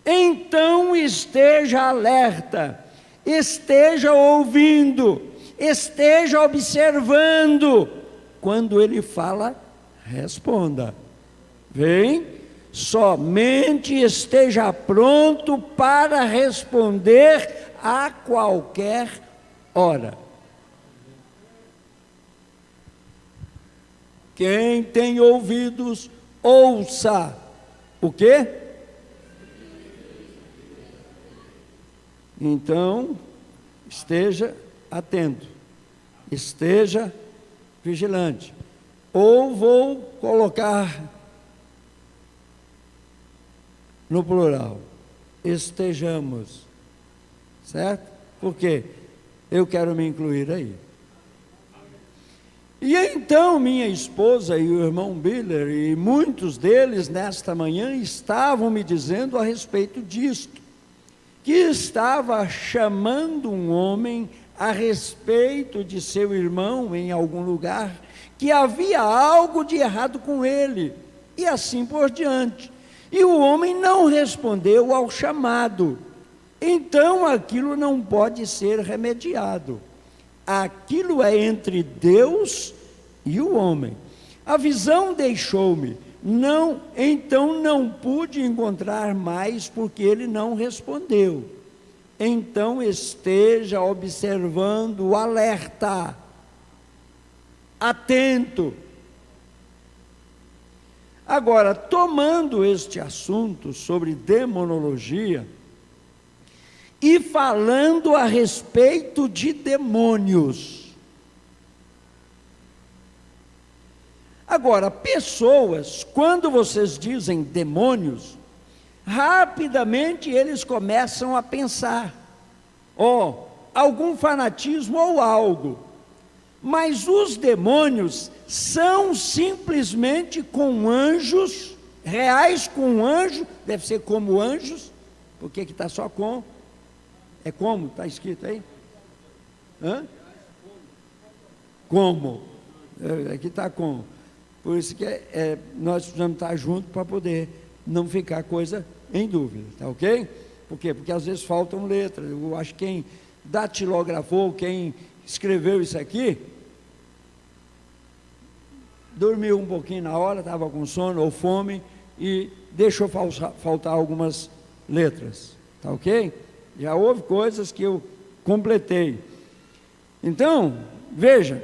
Então esteja alerta, esteja ouvindo, esteja observando. Quando ele fala, responda. Vem, somente esteja pronto para responder a qualquer hora. Quem tem ouvidos, ouça. O quê? Então, esteja atento, esteja vigilante. Ou vou colocar no plural, estejamos, certo? Porque eu quero me incluir aí. E então minha esposa e o irmão Biller e muitos deles nesta manhã estavam me dizendo a respeito disto, que estava chamando um homem a respeito de seu irmão em algum lugar, que havia algo de errado com ele, e assim por diante. E o homem não respondeu ao chamado. Então aquilo não pode ser remediado. Aquilo é entre Deus e o homem. A visão deixou-me, então não pude encontrar mais, porque ele não respondeu. Então esteja observando o alerta, atento. Agora, tomando este assunto sobre demonologia, e falando a respeito de demônios. Agora, pessoas, quando vocês dizem demônios, rapidamente eles começam a pensar, algum fanatismo ou algo. Mas os demônios são simplesmente com anjos, reais com anjo, deve ser como anjos, porque que está só com, é como, está escrito aí? Como, aqui está com, por isso que nós precisamos estar juntos para poder não ficar coisa em dúvida, tá ok? Por quê? Porque às vezes faltam letras, eu acho que quem datilografou, quem escreveu isso aqui, dormiu um pouquinho na hora, estava com sono ou fome e deixou faltar algumas letras, tá ok? Já houve coisas que eu completei. Então, veja,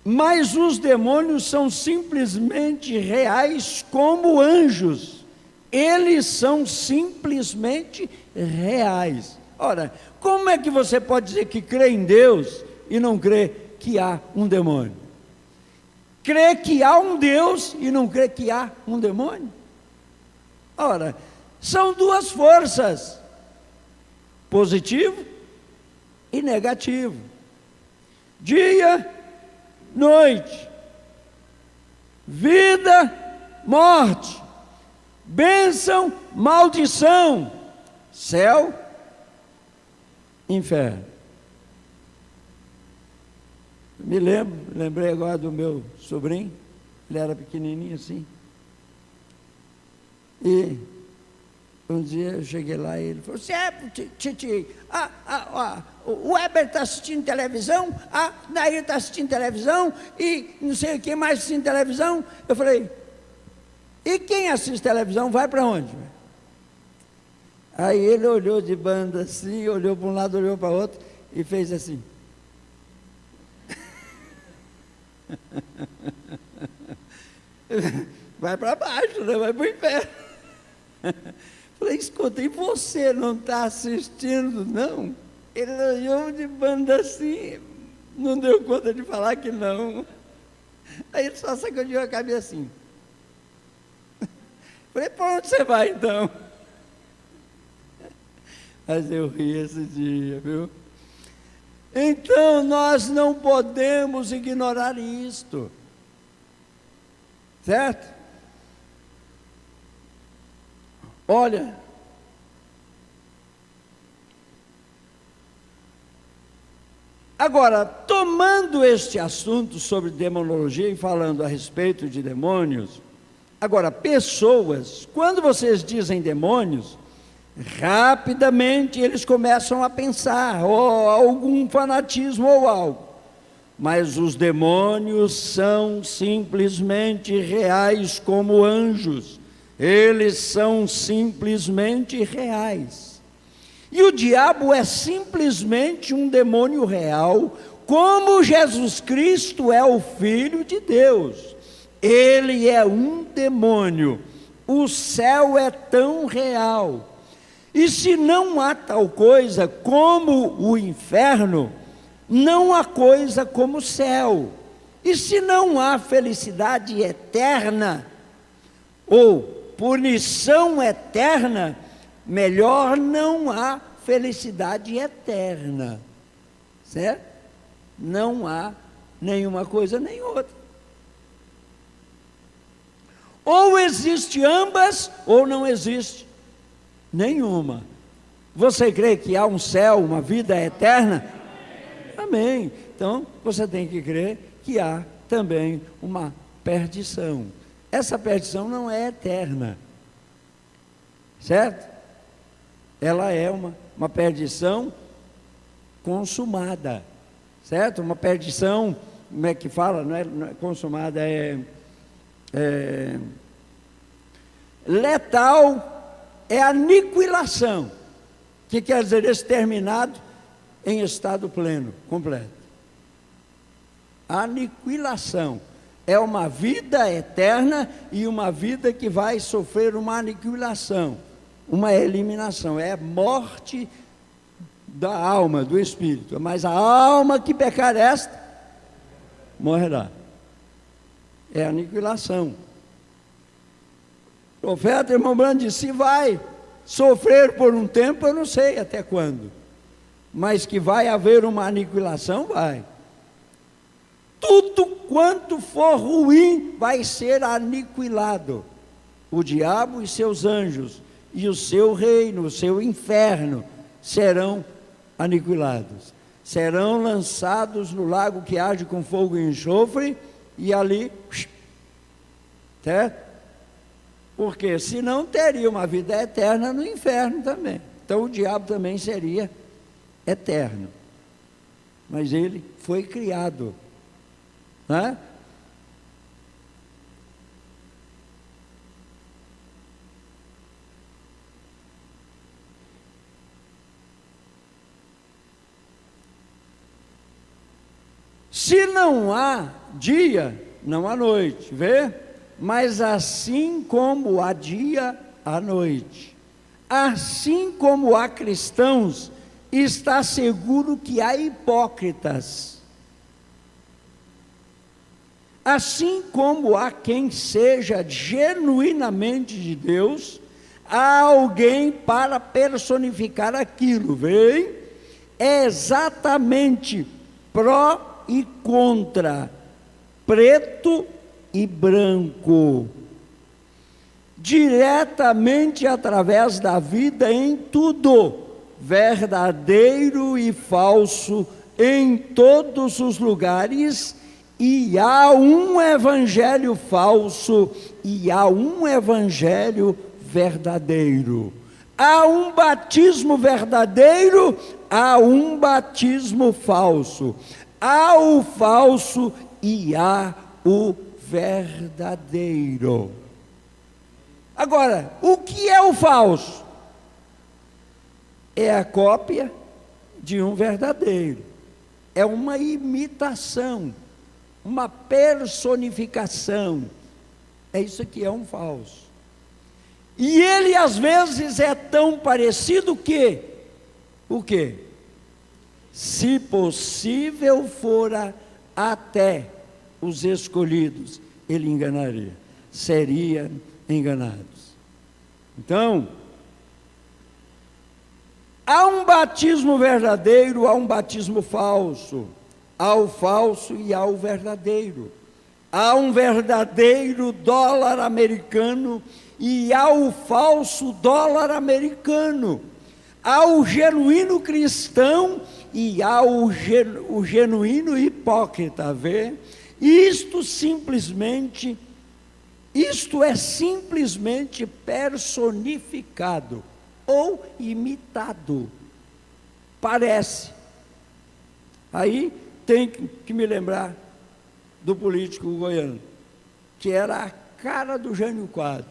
mas os demônios são simplesmente reais como anjos, eles são simplesmente reais. Ora, como é que você pode dizer que crê em Deus e não crê que há um demônio? Crê que há um Deus e não crê que há um demônio? Ora, são duas forças, positivo e negativo, dia, noite, vida, morte, bênção, maldição, céu, inferno. Lembrei agora do meu sobrinho, ele era pequenininho assim, e um dia eu cheguei lá e ele falou: titi, o Weber está assistindo televisão, a Nair está assistindo televisão, e não sei quem mais assistindo televisão. Eu falei: e quem assiste televisão vai para onde? Aí ele olhou de banda assim, olhou para um lado, olhou para o outro e fez assim. Vai para baixo, né? Vai para o inferno. Falei: escuta, e você não está assistindo, não? Ele olhou de banda assim, não deu conta de falar que não. Aí ele só sacudiu a cabeça assim. Falei: para onde você vai então? Mas eu ri esse dia, viu? Então nós não podemos ignorar isto, certo? Olha, agora, tomando este assunto sobre demonologia e falando a respeito de demônios, agora, pessoas, quando vocês dizem demônios, rapidamente eles começam a pensar, algum fanatismo ou algo, mas os demônios são simplesmente reais como anjos, eles são simplesmente reais, e o diabo é simplesmente um demônio real, como Jesus Cristo é o Filho de Deus, ele é um demônio, o céu é tão real. E se não há tal coisa como o inferno, não há coisa como o céu. E se não há felicidade eterna, ou punição eterna, melhor não há felicidade eterna. Certo? Não há nenhuma coisa nem outra. Ou existe ambas, ou não existe nenhuma. Você crê que há um céu, uma vida eterna? Amém. Então, você tem que crer que há também uma perdição. Essa perdição não é eterna, certo? Ela é uma perdição consumada, certo? Uma perdição, como é que fala? Não é consumada, letal, é aniquilação, que quer dizer exterminado em estado pleno, completo. Aniquilação É uma vida eterna e uma vida que vai sofrer uma aniquilação, uma eliminação. É morte da alma, do espírito. Mas a alma que pecar esta, morrerá. É aniquilação. O profeta, irmão Branham, disse: se vai sofrer por um tempo, eu não sei até quando, mas que vai haver uma aniquilação, vai. Tudo quanto for ruim vai ser aniquilado. O diabo e seus anjos, e o seu reino, o seu inferno, serão aniquilados. Serão lançados no lago que arde com fogo e enxofre, e ali, certo? Porque senão teria uma vida eterna no inferno também. Então o diabo também seria eterno. Mas ele foi criado, né? Se não há dia, não há noite, vê? Mas assim como há dia, há noite. Assim como há cristãos, está seguro que há hipócritas. Assim como há quem seja genuinamente de Deus, há alguém para personificar aquilo, vê? É exatamente pró e contra, preto e branco, diretamente através da vida em tudo, verdadeiro e falso em todos os lugares, e há um evangelho falso e há um evangelho verdadeiro. Há um batismo verdadeiro, há um batismo falso. Há o falso e há o verdadeiro. Agora, o que é o falso? É a cópia de um verdadeiro. É uma imitação, uma personificação. É isso que é um falso. E ele às vezes é tão parecido que, o quê? Se possível fora até os escolhidos, ele enganaria, seria enganados. Então, há um batismo verdadeiro, há um batismo falso. Há o falso e há o verdadeiro. Há um verdadeiro dólar americano e há o falso dólar americano. Há o genuíno cristão e há o genuíno hipócrita, vê? Isto é simplesmente personificado ou imitado. Parece. Aí tem que me lembrar do político goiano, que era a cara do Jânio Quadros,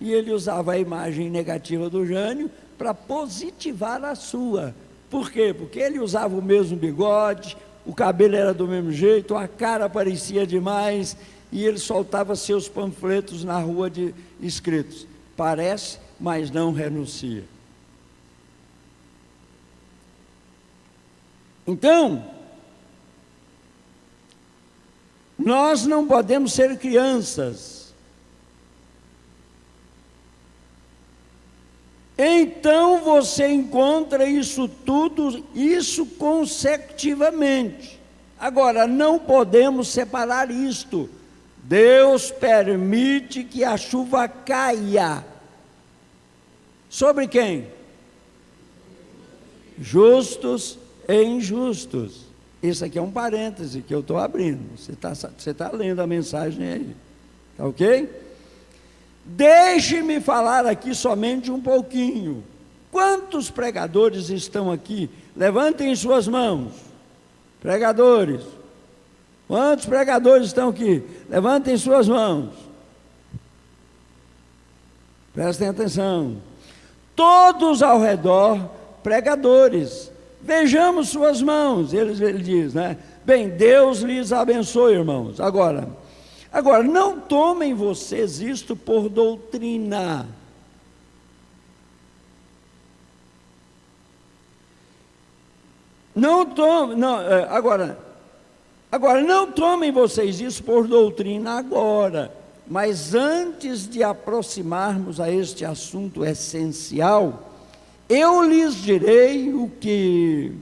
e ele usava a imagem negativa do Jânio para positivar a sua. Por quê? Porque ele usava o mesmo bigode, o cabelo era do mesmo jeito, a cara parecia demais, e ele soltava seus panfletos na rua escritos: parece, mas não renuncia. Então, nós não podemos ser crianças. Então você encontra isso tudo, isso consecutivamente. Agora, não podemos separar isto. Deus permite que a chuva caia. Sobre quem? Justos e injustos. Isso aqui é um parêntese que eu estou abrindo. Você tá lendo a mensagem aí. Tá ok? Deixe-me falar aqui somente um pouquinho. Quantos pregadores estão aqui? Levantem suas mãos. Pregadores. Quantos pregadores estão aqui? Levantem suas mãos. Prestem atenção. Todos ao redor, pregadores. Vejamos suas mãos. Ele diz, né? Bem, Deus lhes abençoe, irmãos. Agora, Agora, não tomem vocês isto por doutrina. Agora, não tomem vocês isso por doutrina agora, mas antes de aproximarmos a este assunto essencial, eu lhes direi o que?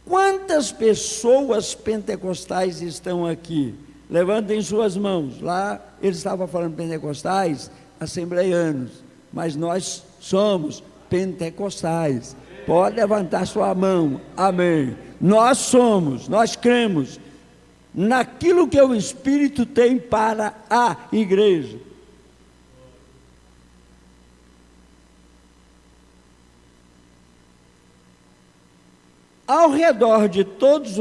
Quantas pessoas pentecostais estão aqui? Levantem suas mãos. Lá ele estava falando pentecostais, assembleianos, mas nós somos pentecostais. Pode levantar sua mão. Amém. Nós cremos naquilo que o Espírito tem para a igreja. Ao redor de todos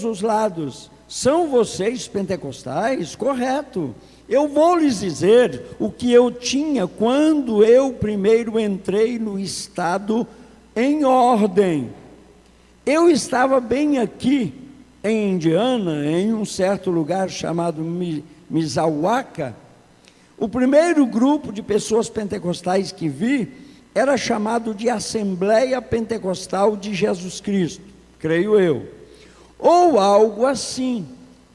os lados, são vocês pentecostais? Correto. Eu vou lhes dizer o que eu tinha quando eu primeiro entrei no estado em ordem. Eu estava bem aqui em Indiana, em um certo lugar chamado Mishawaka. O primeiro grupo de pessoas pentecostais que vi era chamado de Assembleia Pentecostal de Jesus Cristo, creio eu, ou algo assim,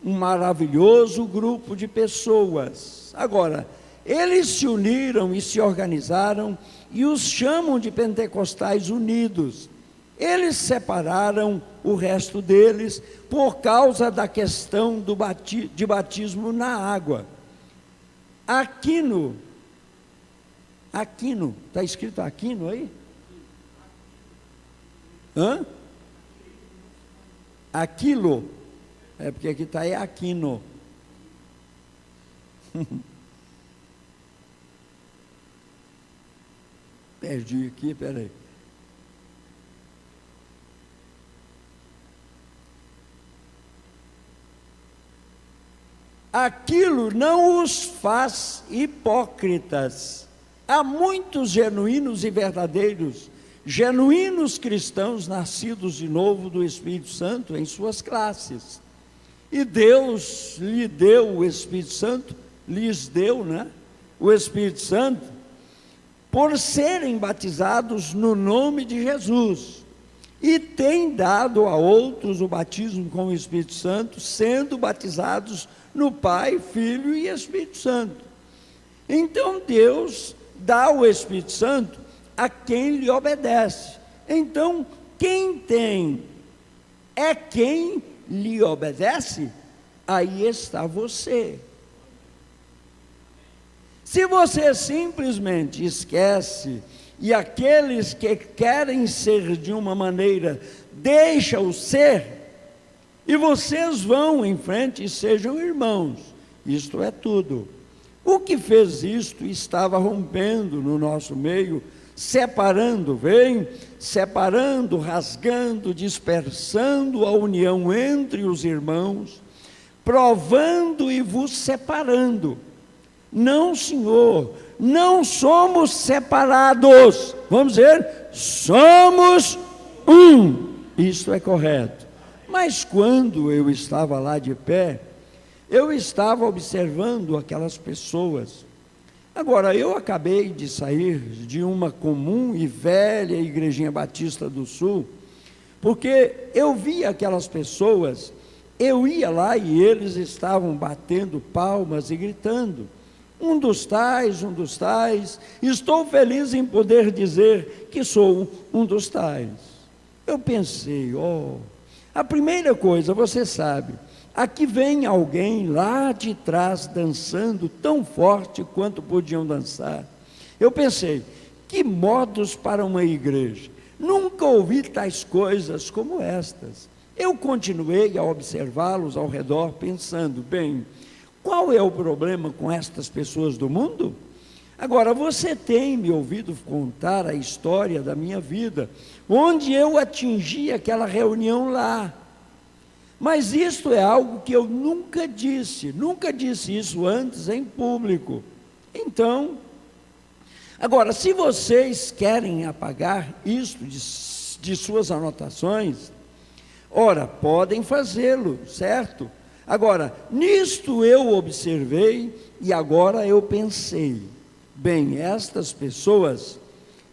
um maravilhoso grupo de pessoas. Agora, eles se uniram e se organizaram e os chamam de Pentecostais Unidos. Eles separaram o resto deles por causa da questão de batismo na água. Aquino, está escrito Aquino aí? Aquilo, porque aqui está Aquino. Perdi aqui, peraí. Aquilo não os faz hipócritas. Há muitos genuínos e verdadeiros, genuínos cristãos nascidos de novo do Espírito Santo em suas classes. E Deus lhe deu o Espírito Santo, lhes deu, o Espírito Santo, por serem batizados no nome de Jesus. E tem dado a outros o batismo com o Espírito Santo, sendo batizados no Pai, Filho e Espírito Santo. Então Deus dá o Espírito Santo a quem lhe obedece. Então, quem lhe obedece, aí está você. Se você simplesmente esquece, e aqueles que querem ser de uma maneira, deixa-o ser, e vocês vão em frente e sejam irmãos, isto é tudo. O que fez isto estava rompendo no nosso meio, separando, rasgando, dispersando a união entre os irmãos, provando e vos separando. Não, Senhor, não somos separados. Vamos dizer, somos um. Isso é correto. Mas quando eu estava lá de pé, eu estava observando aquelas pessoas. Agora, eu acabei de sair de uma comum e velha igrejinha batista do Sul, porque eu vi aquelas pessoas, eu ia lá e eles estavam batendo palmas e gritando. Um dos tais, estou feliz em poder dizer que sou um dos tais. Eu pensei, a primeira coisa, você sabe, aqui vem alguém lá de trás dançando tão forte quanto podiam dançar. Eu pensei, que modos para uma igreja. Nunca ouvi tais coisas como estas. Eu continuei a observá-los ao redor, pensando, bem, qual é o problema com estas pessoas do mundo? Agora, você tem me ouvido contar a história da minha vida, onde eu atingi aquela reunião lá. Mas isto é algo que eu nunca disse isso antes em público. Então, agora, se vocês querem apagar isto de suas anotações, Ora, podem fazê-lo, certo? Agora, nisto eu observei e agora eu pensei, bem, estas pessoas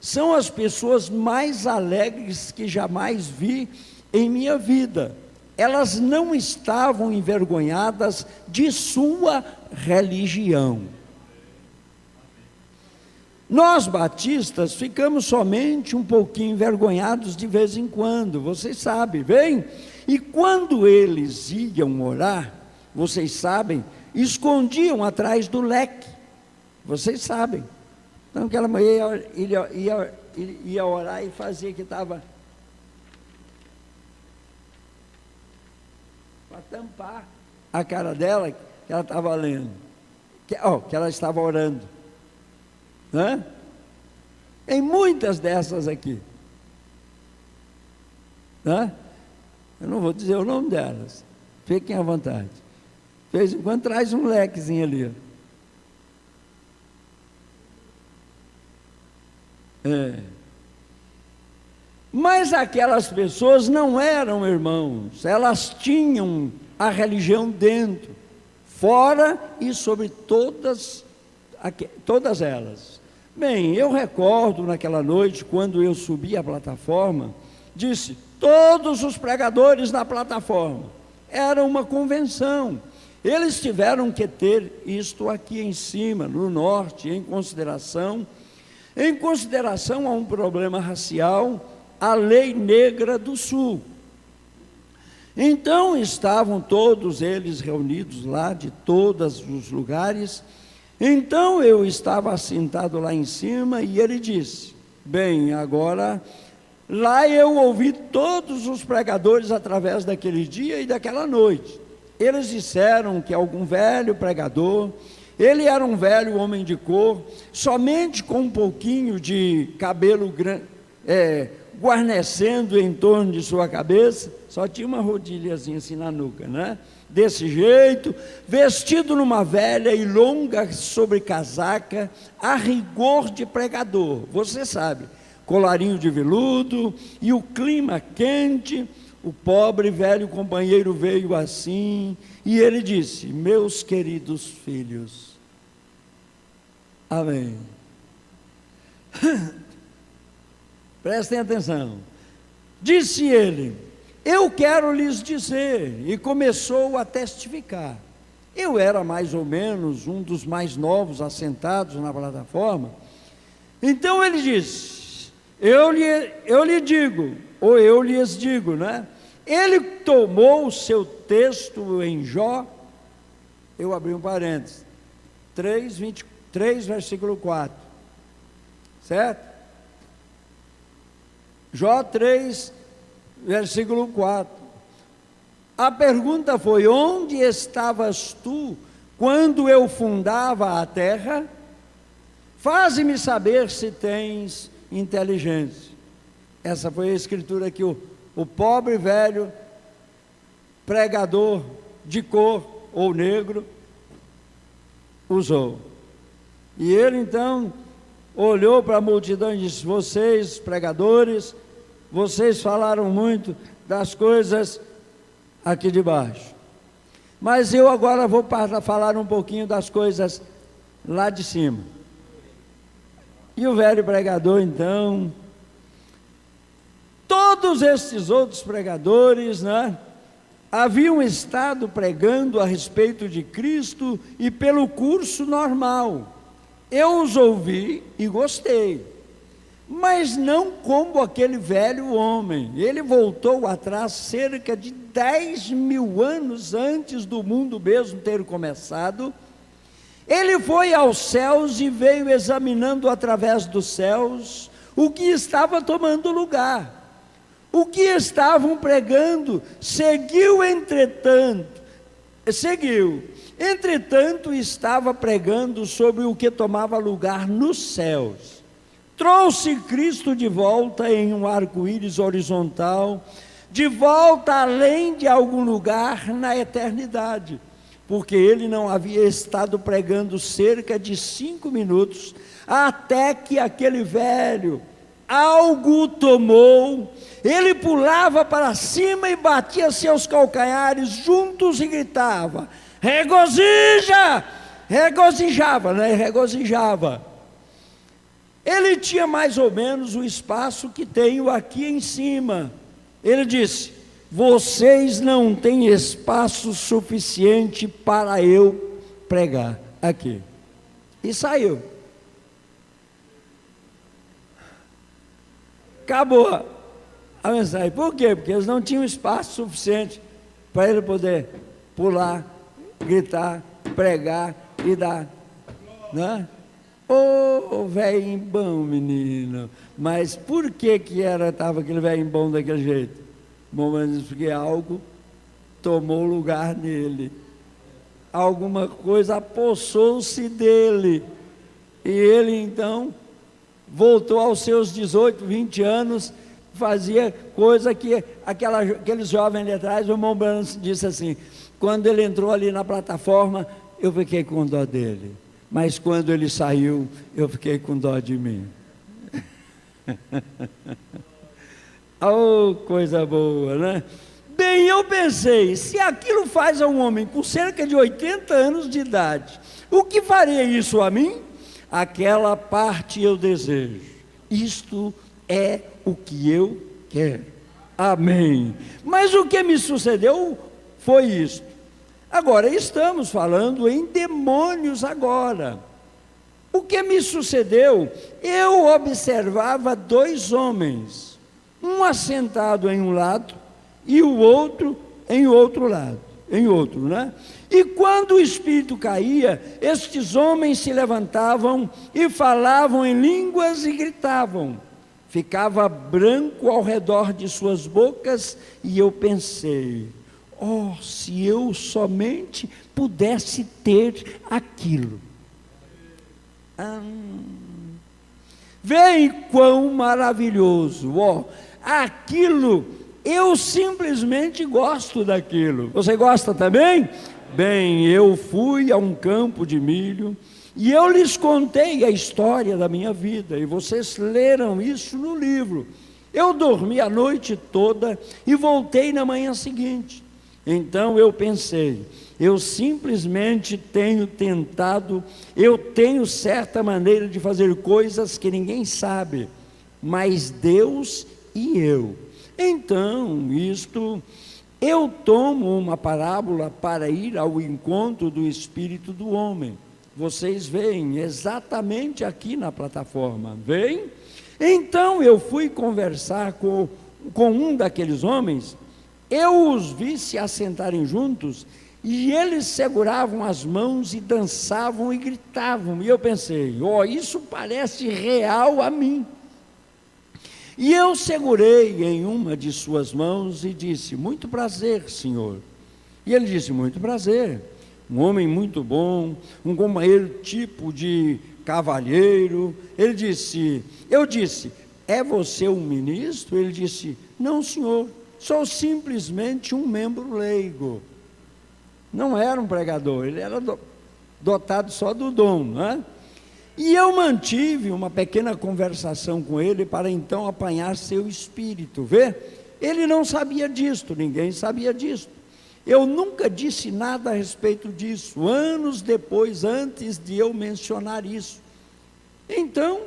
são as pessoas mais alegres que jamais vi em minha vida. Elas não estavam envergonhadas de sua religião. Nós batistas ficamos somente um pouquinho envergonhados de vez em quando, vocês sabem, bem? E quando eles iam orar, vocês sabem, escondiam atrás do leque, vocês sabem. Então aquela mulher ia orar e fazia que estava para tampar a cara dela, que ela estava lendo, que ela estava orando. Né? Tem muitas dessas aqui. Né? Eu não vou dizer o nome delas, fiquem à vontade. De vez em quando traz um lequezinho ali. Mas aquelas pessoas não eram irmãos, elas tinham a religião dentro, fora e sobre todas elas. Bem, eu recordo naquela noite, quando eu subi a plataforma, disse, todos os pregadores na plataforma, era uma convenção, eles tiveram que ter isto aqui em cima, no norte, em consideração a um problema racial, a lei negra do sul. Então estavam todos eles reunidos lá, de todos os lugares. Então eu estava sentado lá em cima e ele disse, bem, agora, lá eu ouvi todos os pregadores através daquele dia e daquela noite. Eles disseram que algum velho pregador, ele era um velho homem de cor, somente com um pouquinho de cabelo guarnecendo em torno de sua cabeça, só tinha uma rodilhazinha assim na nuca, né? Desse jeito, vestido numa velha e longa sobrecasaca, a rigor de pregador, você sabe, colarinho de veludo, e o clima quente. O pobre velho companheiro veio assim, e ele disse, meus queridos filhos, amém. Prestem atenção, disse ele, eu quero lhes dizer, e começou a testificar. Eu era mais ou menos um dos mais novos assentados na plataforma. Então ele disse, eu lhe digo, ou eu lhes digo, né? Ele tomou o seu texto em Jó, eu abri um parênteses, 3, versículo 4, certo? Jó 3, versículo 4. A pergunta foi, onde estavas tu quando eu fundava a terra? Faze-me saber se tens inteligência. Essa foi a escritura que o pobre velho pregador de cor ou negro usou. E ele então olhou para a multidão e disse, vocês pregadores, vocês falaram muito das coisas aqui de baixo, mas eu agora vou falar um pouquinho das coisas lá de cima. E o velho pregador então, todos esses outros pregadores, né, haviam estado pregando a respeito de Cristo e pelo curso normal. Eu os ouvi e gostei, mas não como aquele velho homem. Ele voltou atrás cerca de 10.000 anos antes do mundo mesmo ter começado. Ele foi aos céus e veio examinando através dos céus o que estava tomando lugar. O que estavam pregando, entretanto estava pregando sobre o que tomava lugar nos céus. Trouxe Cristo de volta em um arco-íris horizontal, de volta além de algum lugar na eternidade, porque ele não havia estado pregando cerca de 5 minutos, até que aquele velho algo o tomou, ele pulava para cima e batia seus calcanhares juntos e gritava: regozija! Regozijava, né? Regozijava. Ele tinha mais ou menos o espaço que tenho aqui em cima. Ele disse: vocês não têm espaço suficiente para eu pregar aqui. E saiu. Acabou a mensagem. Por quê? Porque eles não tinham espaço suficiente para ele poder pular, gritar, pregar e dar, né? Ô, velho bom, menino. Mas por que estava aquele velho bom daquele jeito? Bom, mas porque algo tomou lugar nele. Alguma coisa apossou-se dele. E ele então voltou aos seus 18, 20 anos, fazia coisa que aqueles jovens ali atrás, o irmão Branham disse assim: quando ele entrou ali na plataforma, eu fiquei com dó dele, mas quando ele saiu, eu fiquei com dó de mim. Oh, coisa boa, né? Bem, eu pensei, se aquilo faz a um homem com cerca de 80 anos de idade, o que faria isso a mim? Aquela parte eu desejo. Isto é o que eu quero. Amém. Mas o que me sucedeu foi isto. Agora, estamos falando em demônios agora. O que me sucedeu? Eu observava dois homens, um assentado em um lado e o outro em outro lado, né? E quando o espírito caía, estes homens se levantavam e falavam em línguas e gritavam. Ficava branco ao redor de suas bocas e eu pensei: oh, se eu somente pudesse ter aquilo. Vem quão maravilhoso, aquilo, eu simplesmente gosto daquilo. Você gosta também? Bem, eu fui a um campo de milho e eu lhes contei a história da minha vida, e vocês leram isso no livro. Eu dormi a noite toda e voltei na manhã seguinte. Então eu pensei, eu simplesmente tenho tentado, eu tenho certa maneira de fazer coisas que ninguém sabe, mas Deus e eu. Então, eu tomo uma parábola para ir ao encontro do espírito do homem. Vocês veem exatamente aqui na plataforma, veem? Então eu fui conversar com um daqueles homens, eu os vi se assentarem juntos, e eles seguravam as mãos e dançavam e gritavam, e eu pensei, isso parece real a mim. E eu segurei em uma de suas mãos e disse: muito prazer, senhor. E ele disse: muito prazer. Um homem muito bom, um companheiro tipo de cavalheiro. Eu disse: é você um ministro? Ele disse: não, senhor, sou simplesmente um membro leigo. Não era um pregador, ele era dotado só do dom, não é? E eu mantive uma pequena conversação com ele para então apanhar seu espírito, vê? Ele não sabia disto, ninguém sabia disto. Eu nunca disse nada a respeito disso, anos depois, antes de eu mencionar isso. Então,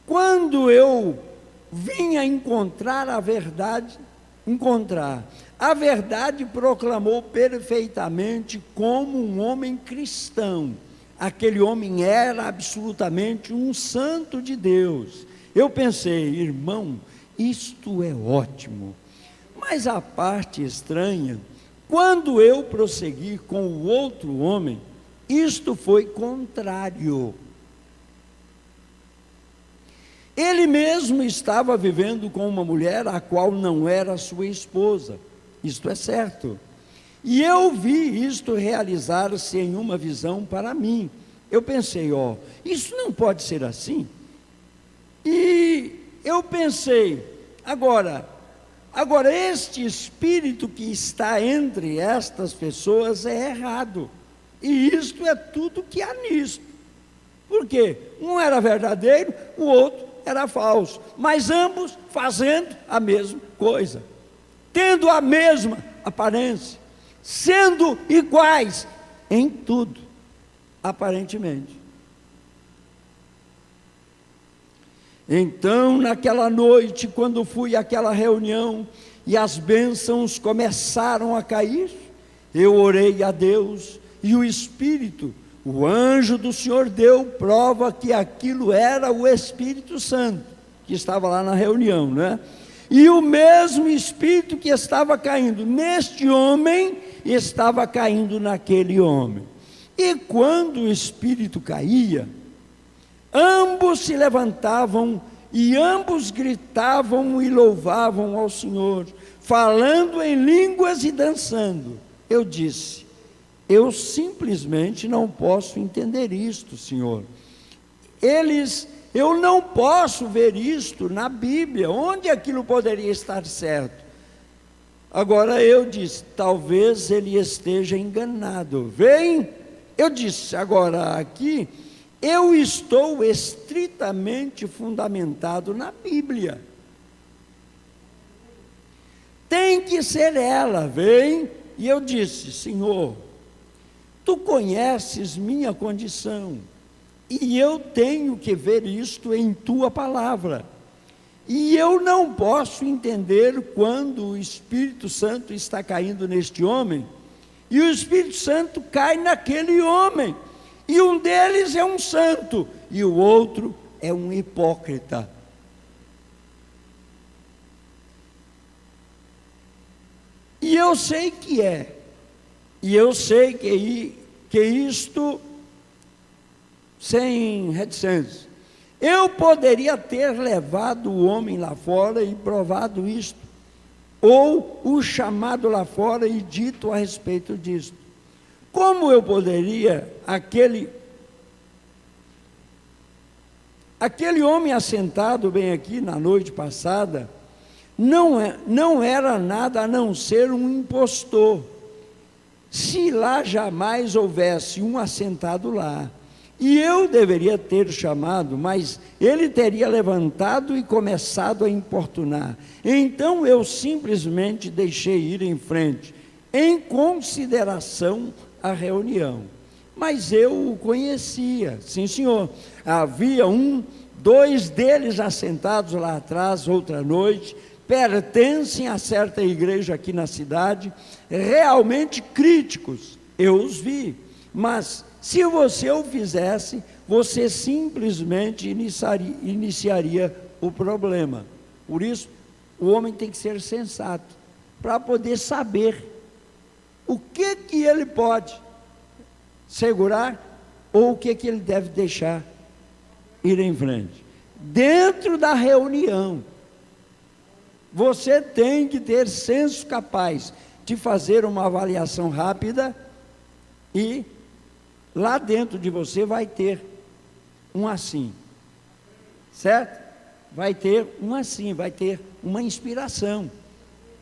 quando eu vinha encontrar a verdade proclamou perfeitamente como um homem cristão. Aquele homem era absolutamente um santo de Deus. Eu pensei, irmão, isto é ótimo. Mas a parte estranha, quando eu prossegui com o outro homem, isto foi contrário. Ele mesmo estava vivendo com uma mulher a qual não era sua esposa, isto é certo. E eu vi isto realizar-se em uma visão para mim. Eu pensei, isso não pode ser assim. E eu pensei, agora este espírito que está entre estas pessoas é errado. E isto é tudo que há nisto. Por quê? Um era verdadeiro, o outro era falso, mas ambos fazendo a mesma coisa, tendo a mesma aparência, sendo iguais em tudo, aparentemente. Então, naquela noite, quando fui àquela reunião e as bênçãos começaram a cair, eu orei a Deus e o Espírito, o anjo do Senhor deu prova que aquilo era o Espírito Santo, que estava lá na reunião, né? E o mesmo Espírito que estava caindo neste homem, estava caindo naquele homem. E quando o Espírito caía, ambos se levantavam e ambos gritavam e louvavam ao Senhor, falando em línguas e dançando. Eu disse: eu simplesmente não posso entender isto, Senhor. Eu não posso ver isto na Bíblia, onde aquilo poderia estar certo. Agora eu disse: talvez ele esteja enganado. Vem, eu disse, agora aqui, eu estou estritamente fundamentado na Bíblia. Tem que ser ela, vem. E eu disse: Senhor, tu conheces minha condição, e eu tenho que ver isto em tua palavra. E eu não posso entender quando o Espírito Santo está caindo neste homem, e o Espírito Santo cai naquele homem, e um deles é um santo, e o outro é um hipócrita. E eu sei que é, e eu sei que isto, sem reticência, eu poderia ter levado o homem lá fora e provado isto, ou o chamado lá fora e dito a respeito disto. Como eu poderia, aquele homem assentado bem aqui na noite passada, não era nada a não ser um impostor. Se lá jamais houvesse um assentado lá, e eu deveria ter chamado, mas ele teria levantado e começado a importunar. Então eu simplesmente deixei ir em frente, em consideração à reunião. Mas eu o conhecia, sim senhor. Havia dois deles assentados lá atrás, outra noite, pertencem a certa igreja aqui na cidade, realmente críticos, eu os vi, mas se você o fizesse, você simplesmente iniciaria o problema. Por isso, o homem tem que ser sensato, para poder saber o que ele pode segurar, ou o que ele deve deixar ir em frente. Dentro da reunião, você tem que ter senso capaz de fazer uma avaliação rápida, e lá dentro de você vai ter um assim, certo? Vai ter um assim, vai ter uma inspiração,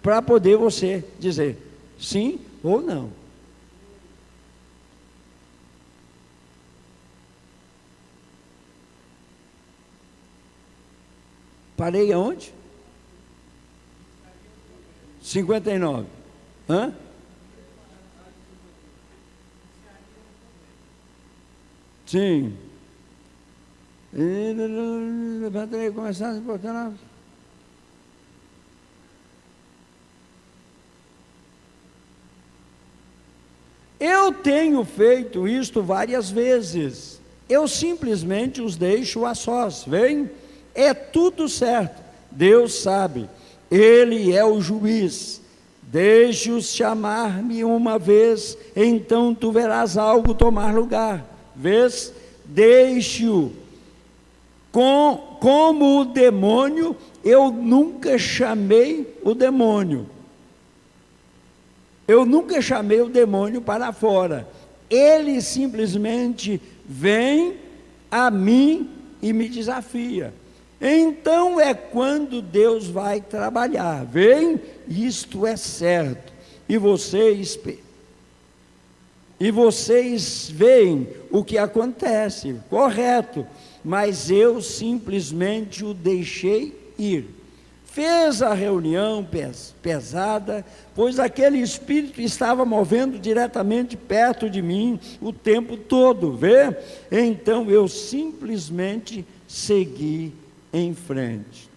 para poder você dizer sim ou não. Parei aonde? 59. Hã? Sim. Levantarei, começar a importar. Eu tenho feito isto várias vezes. Eu simplesmente os deixo a sós. Vem? É tudo certo. Deus sabe. Ele é o juiz. Deixe-os chamar-me uma vez, então tu verás algo tomar lugar. Vês? Deixe-o. Como o demônio, eu nunca chamei o demônio. Eu nunca chamei o demônio para fora. Ele simplesmente vem a mim e me desafia. Então é quando Deus vai trabalhar. Vem, isto é certo. E vocês veem o que acontece, correto. mas eu simplesmente o deixei ir. Fez a reunião pesada, pois aquele espírito estava movendo diretamente perto de mim o tempo todo, vê? Então eu simplesmente segui em frente.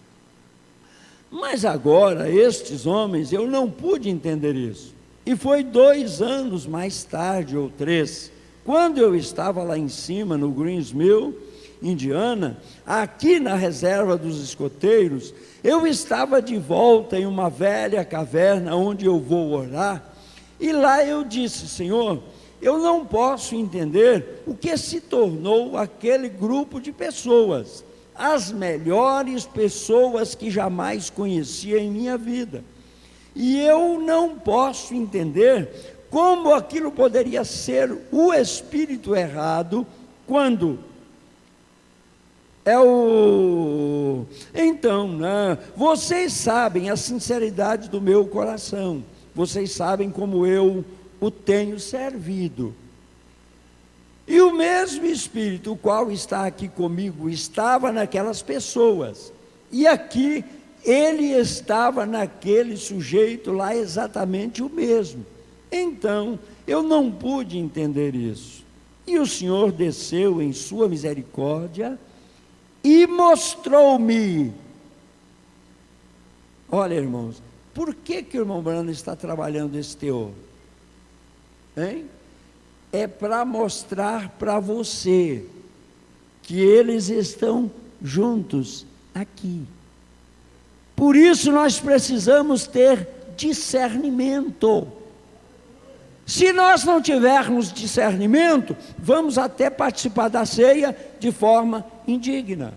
Mas agora, estes homens, eu não pude entender isso. E foi 2 anos mais tarde, ou 3, quando eu estava lá em cima, no Greensmill, Indiana, aqui na reserva dos escoteiros, eu estava de volta em uma velha caverna onde eu vou orar, e lá eu disse: Senhor, eu não posso entender o que se tornou aquele grupo de pessoas, as melhores pessoas que jamais conheci em minha vida, e eu não posso entender como aquilo poderia ser o espírito errado, quando Então, né, vocês sabem a sinceridade do meu coração, vocês sabem como eu o tenho servido. E o mesmo Espírito, o qual está aqui comigo, estava naquelas pessoas, e aqui ele estava naquele sujeito lá, exatamente o mesmo. Então, eu não pude entender isso. E o Senhor desceu em sua misericórdia e mostrou-me. Olha, irmãos, por que o irmão Branham está trabalhando esse teor? Hein? É para mostrar para você que eles estão juntos aqui. Por isso nós precisamos ter discernimento. Se nós não tivermos discernimento, vamos até participar da ceia de forma indigna.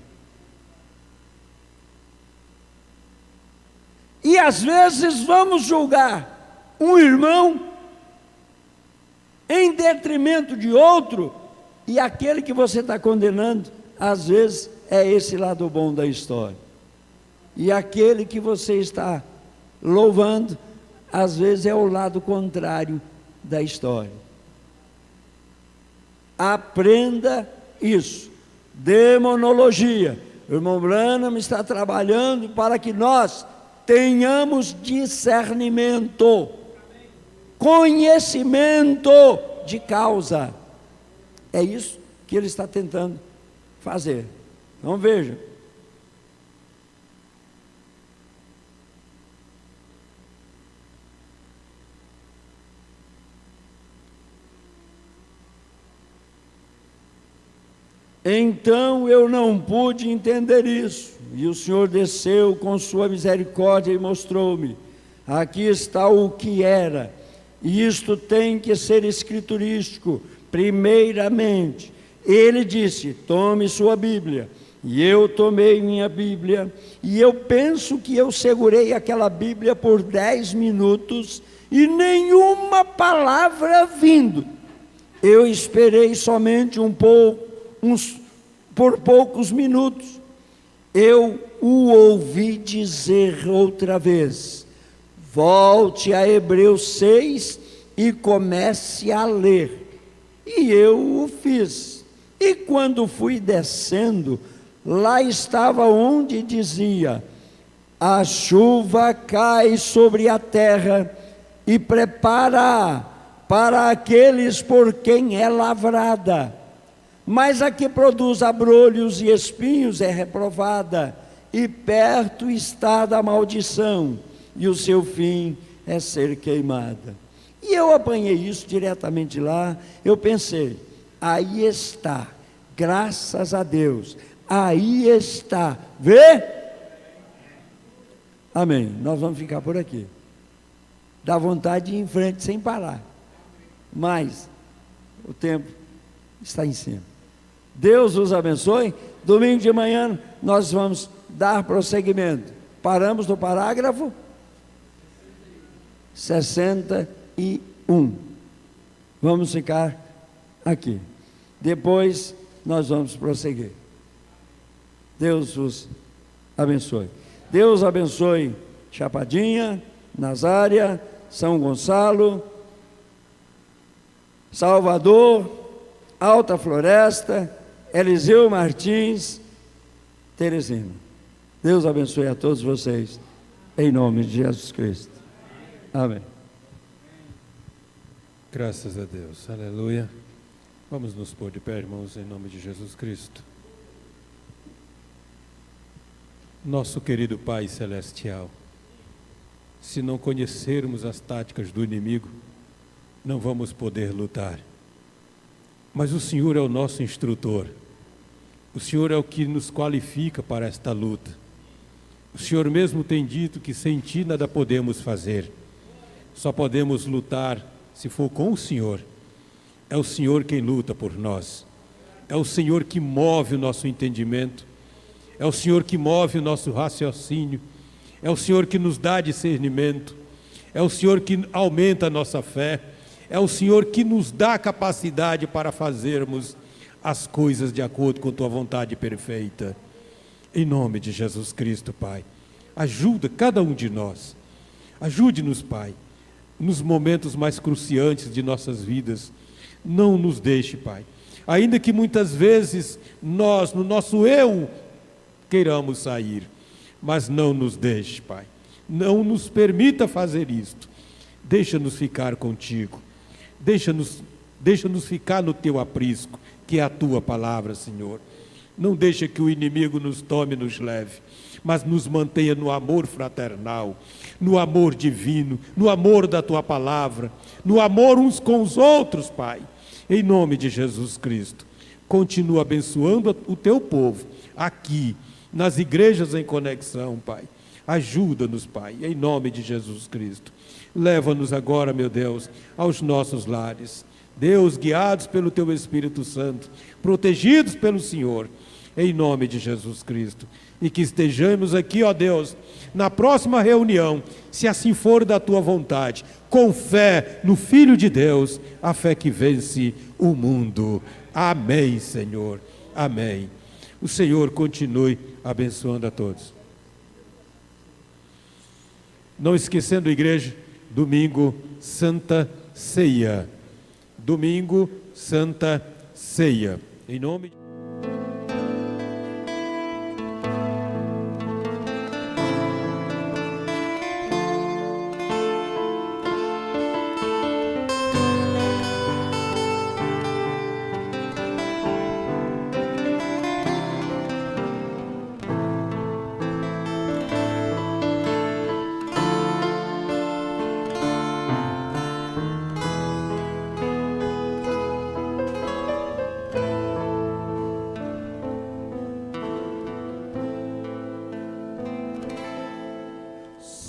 E às vezes vamos julgar um irmão em detrimento de outro, e aquele que você está condenando, às vezes é esse lado bom da história. E aquele que você está louvando, às vezes é o lado contrário da história. Aprenda isso. Demonologia. O irmão Branham está trabalhando para que nós tenhamos discernimento, conhecimento de causa. É isso que ele está tentando fazer. Então veja. Então eu não pude entender isso, e o Senhor desceu com sua misericórdia e mostrou-me: aqui está o que era, e isto tem que ser escriturístico. Primeiramente, ele disse: tome sua Bíblia, e eu tomei minha Bíblia, e eu penso que eu segurei aquela Bíblia por 10 minutos, e nenhuma palavra vindo. Eu esperei somente por poucos minutos, eu o ouvi dizer outra vez: volte a Hebreus 6 e comece a ler. E eu o fiz. E quando fui descendo, lá estava onde dizia: a chuva cai sobre a terra e prepara para aqueles por quem é lavrada, mas a que produz abrolhos e espinhos é reprovada, e perto está da maldição, e o seu fim é ser queimada. E eu apanhei isso diretamente lá. Eu pensei: aí está, graças a Deus, aí está, vê? Amém. Nós vamos ficar por aqui. Dá vontade de ir em frente sem parar, mas o tempo está em cima. Deus os abençoe. Domingo de manhã nós vamos dar prosseguimento. Paramos no parágrafo 61. Vamos ficar aqui. Depois nós vamos prosseguir. Deus os abençoe. Deus abençoe Chapadinha, Nazária, São Gonçalo, Salvador, Alta Floresta, Eliseu Martins, Teresina. Deus abençoe a todos vocês, em nome de Jesus Cristo. Amém. Graças a Deus. Aleluia. Vamos nos pôr de pé, irmãos, em nome de Jesus Cristo. Nosso querido Pai Celestial, se não conhecermos as táticas do inimigo, não vamos poder lutar. Mas o Senhor é o nosso instrutor. O Senhor é o que nos qualifica para esta luta. O Senhor mesmo tem dito que sem Ti nada podemos fazer. Só podemos lutar se for com o Senhor. É o Senhor quem luta por nós. É o Senhor que move o nosso entendimento. É o Senhor que move o nosso raciocínio. É o Senhor que nos dá discernimento. É o Senhor que aumenta a nossa fé. É o Senhor que nos dá capacidade para fazermos as coisas de acordo com Tua vontade perfeita. Em nome de Jesus Cristo, Pai, ajuda cada um de nós. Ajude-nos, Pai, nos momentos mais cruciantes de nossas vidas. Não nos deixe, Pai. Ainda que muitas vezes nós, no nosso eu, queiramos sair, mas não nos deixe, Pai. Não nos permita fazer isto. Deixa-nos ficar contigo. Deixa-nos ficar no Teu aprisco, que é a Tua palavra, Senhor. Não deixa que o inimigo nos tome e nos leve, mas nos mantenha no amor fraternal, no amor divino, no amor da Tua palavra, no amor uns com os outros, Pai. Em nome de Jesus Cristo, continua abençoando o Teu povo, aqui, nas igrejas em conexão, Pai. Ajuda-nos, Pai, em nome de Jesus Cristo. Leva-nos agora, meu Deus, aos nossos lares. Deus, guiados pelo Teu Espírito Santo, protegidos pelo Senhor, em nome de Jesus Cristo. E que estejamos aqui, ó Deus, na próxima reunião, se assim for da Tua vontade, com fé no Filho de Deus, a fé que vence o mundo. Amém, Senhor. Amém. O Senhor continue abençoando a todos. Não esquecendo, igreja, domingo, Santa Ceia. Domingo, Santa Ceia. Em nome de...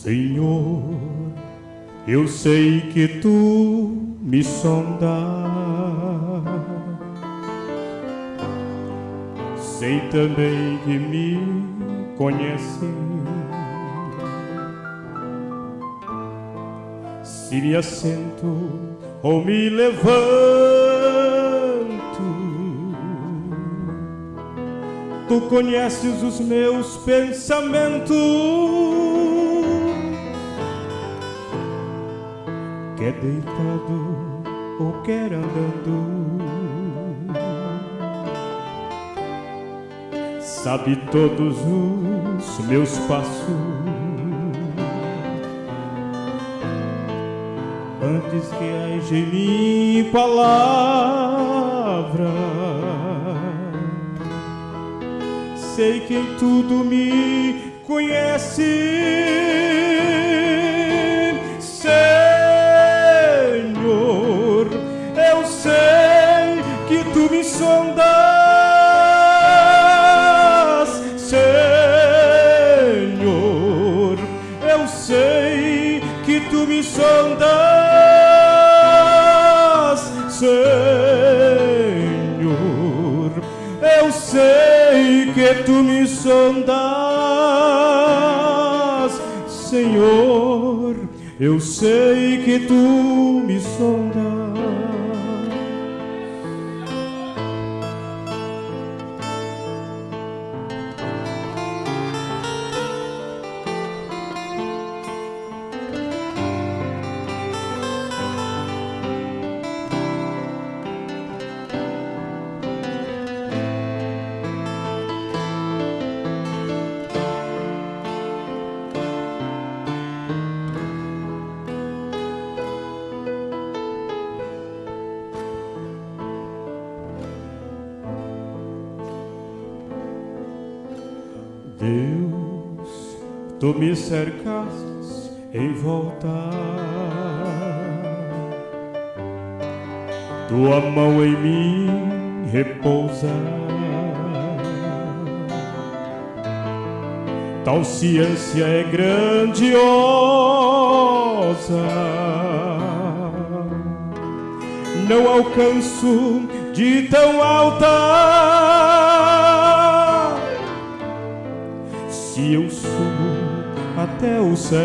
Senhor, eu sei que Tu me sondas, sei também que me conheces. Se me assento ou me levanto, Tu conheces os meus pensamentos. Quer deitado ou quer andando, sabe todos os meus passos. Antes que haja em mim palavra, sei que em tudo me conhece. Eu sei que Tu me sondas, Senhor. Eu sei que Tu me sondas, Senhor. Eu sei que Tu me sondas, Senhor. Eu sei que Tu me sondas. Deus, tu me cercastes em volta, tua mão em mim repousa, tal ciência é grandiosa, não alcanço de tão alta. Se eu subo até o céu,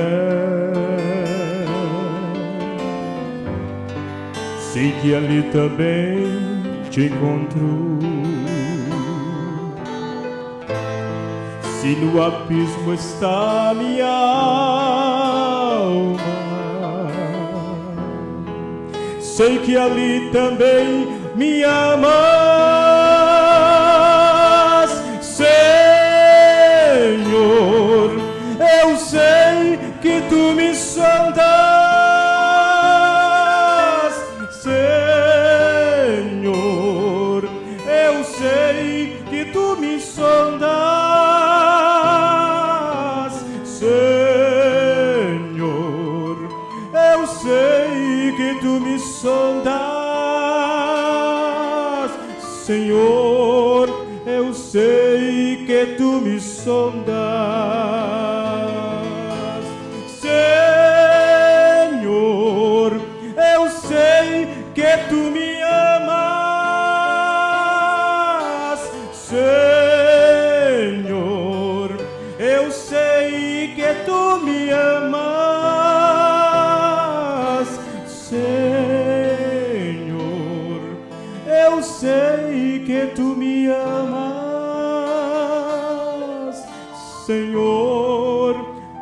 sei que ali também te encontro. Se no abismo está minha alma, sei que ali também me amas, Senhor. Eu sei que tu me sondas, Senhor. Eu sei que tu me sondas, Senhor. Eu sei que tu me sondas, Senhor. Eu sei que tu me sondas, Senhor. Eu sei que tu me amas, Senhor. Eu sei que tu me amas, Senhor. Eu sei que tu me amas, Senhor.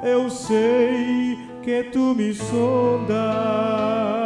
Eu sei que tu me sondas.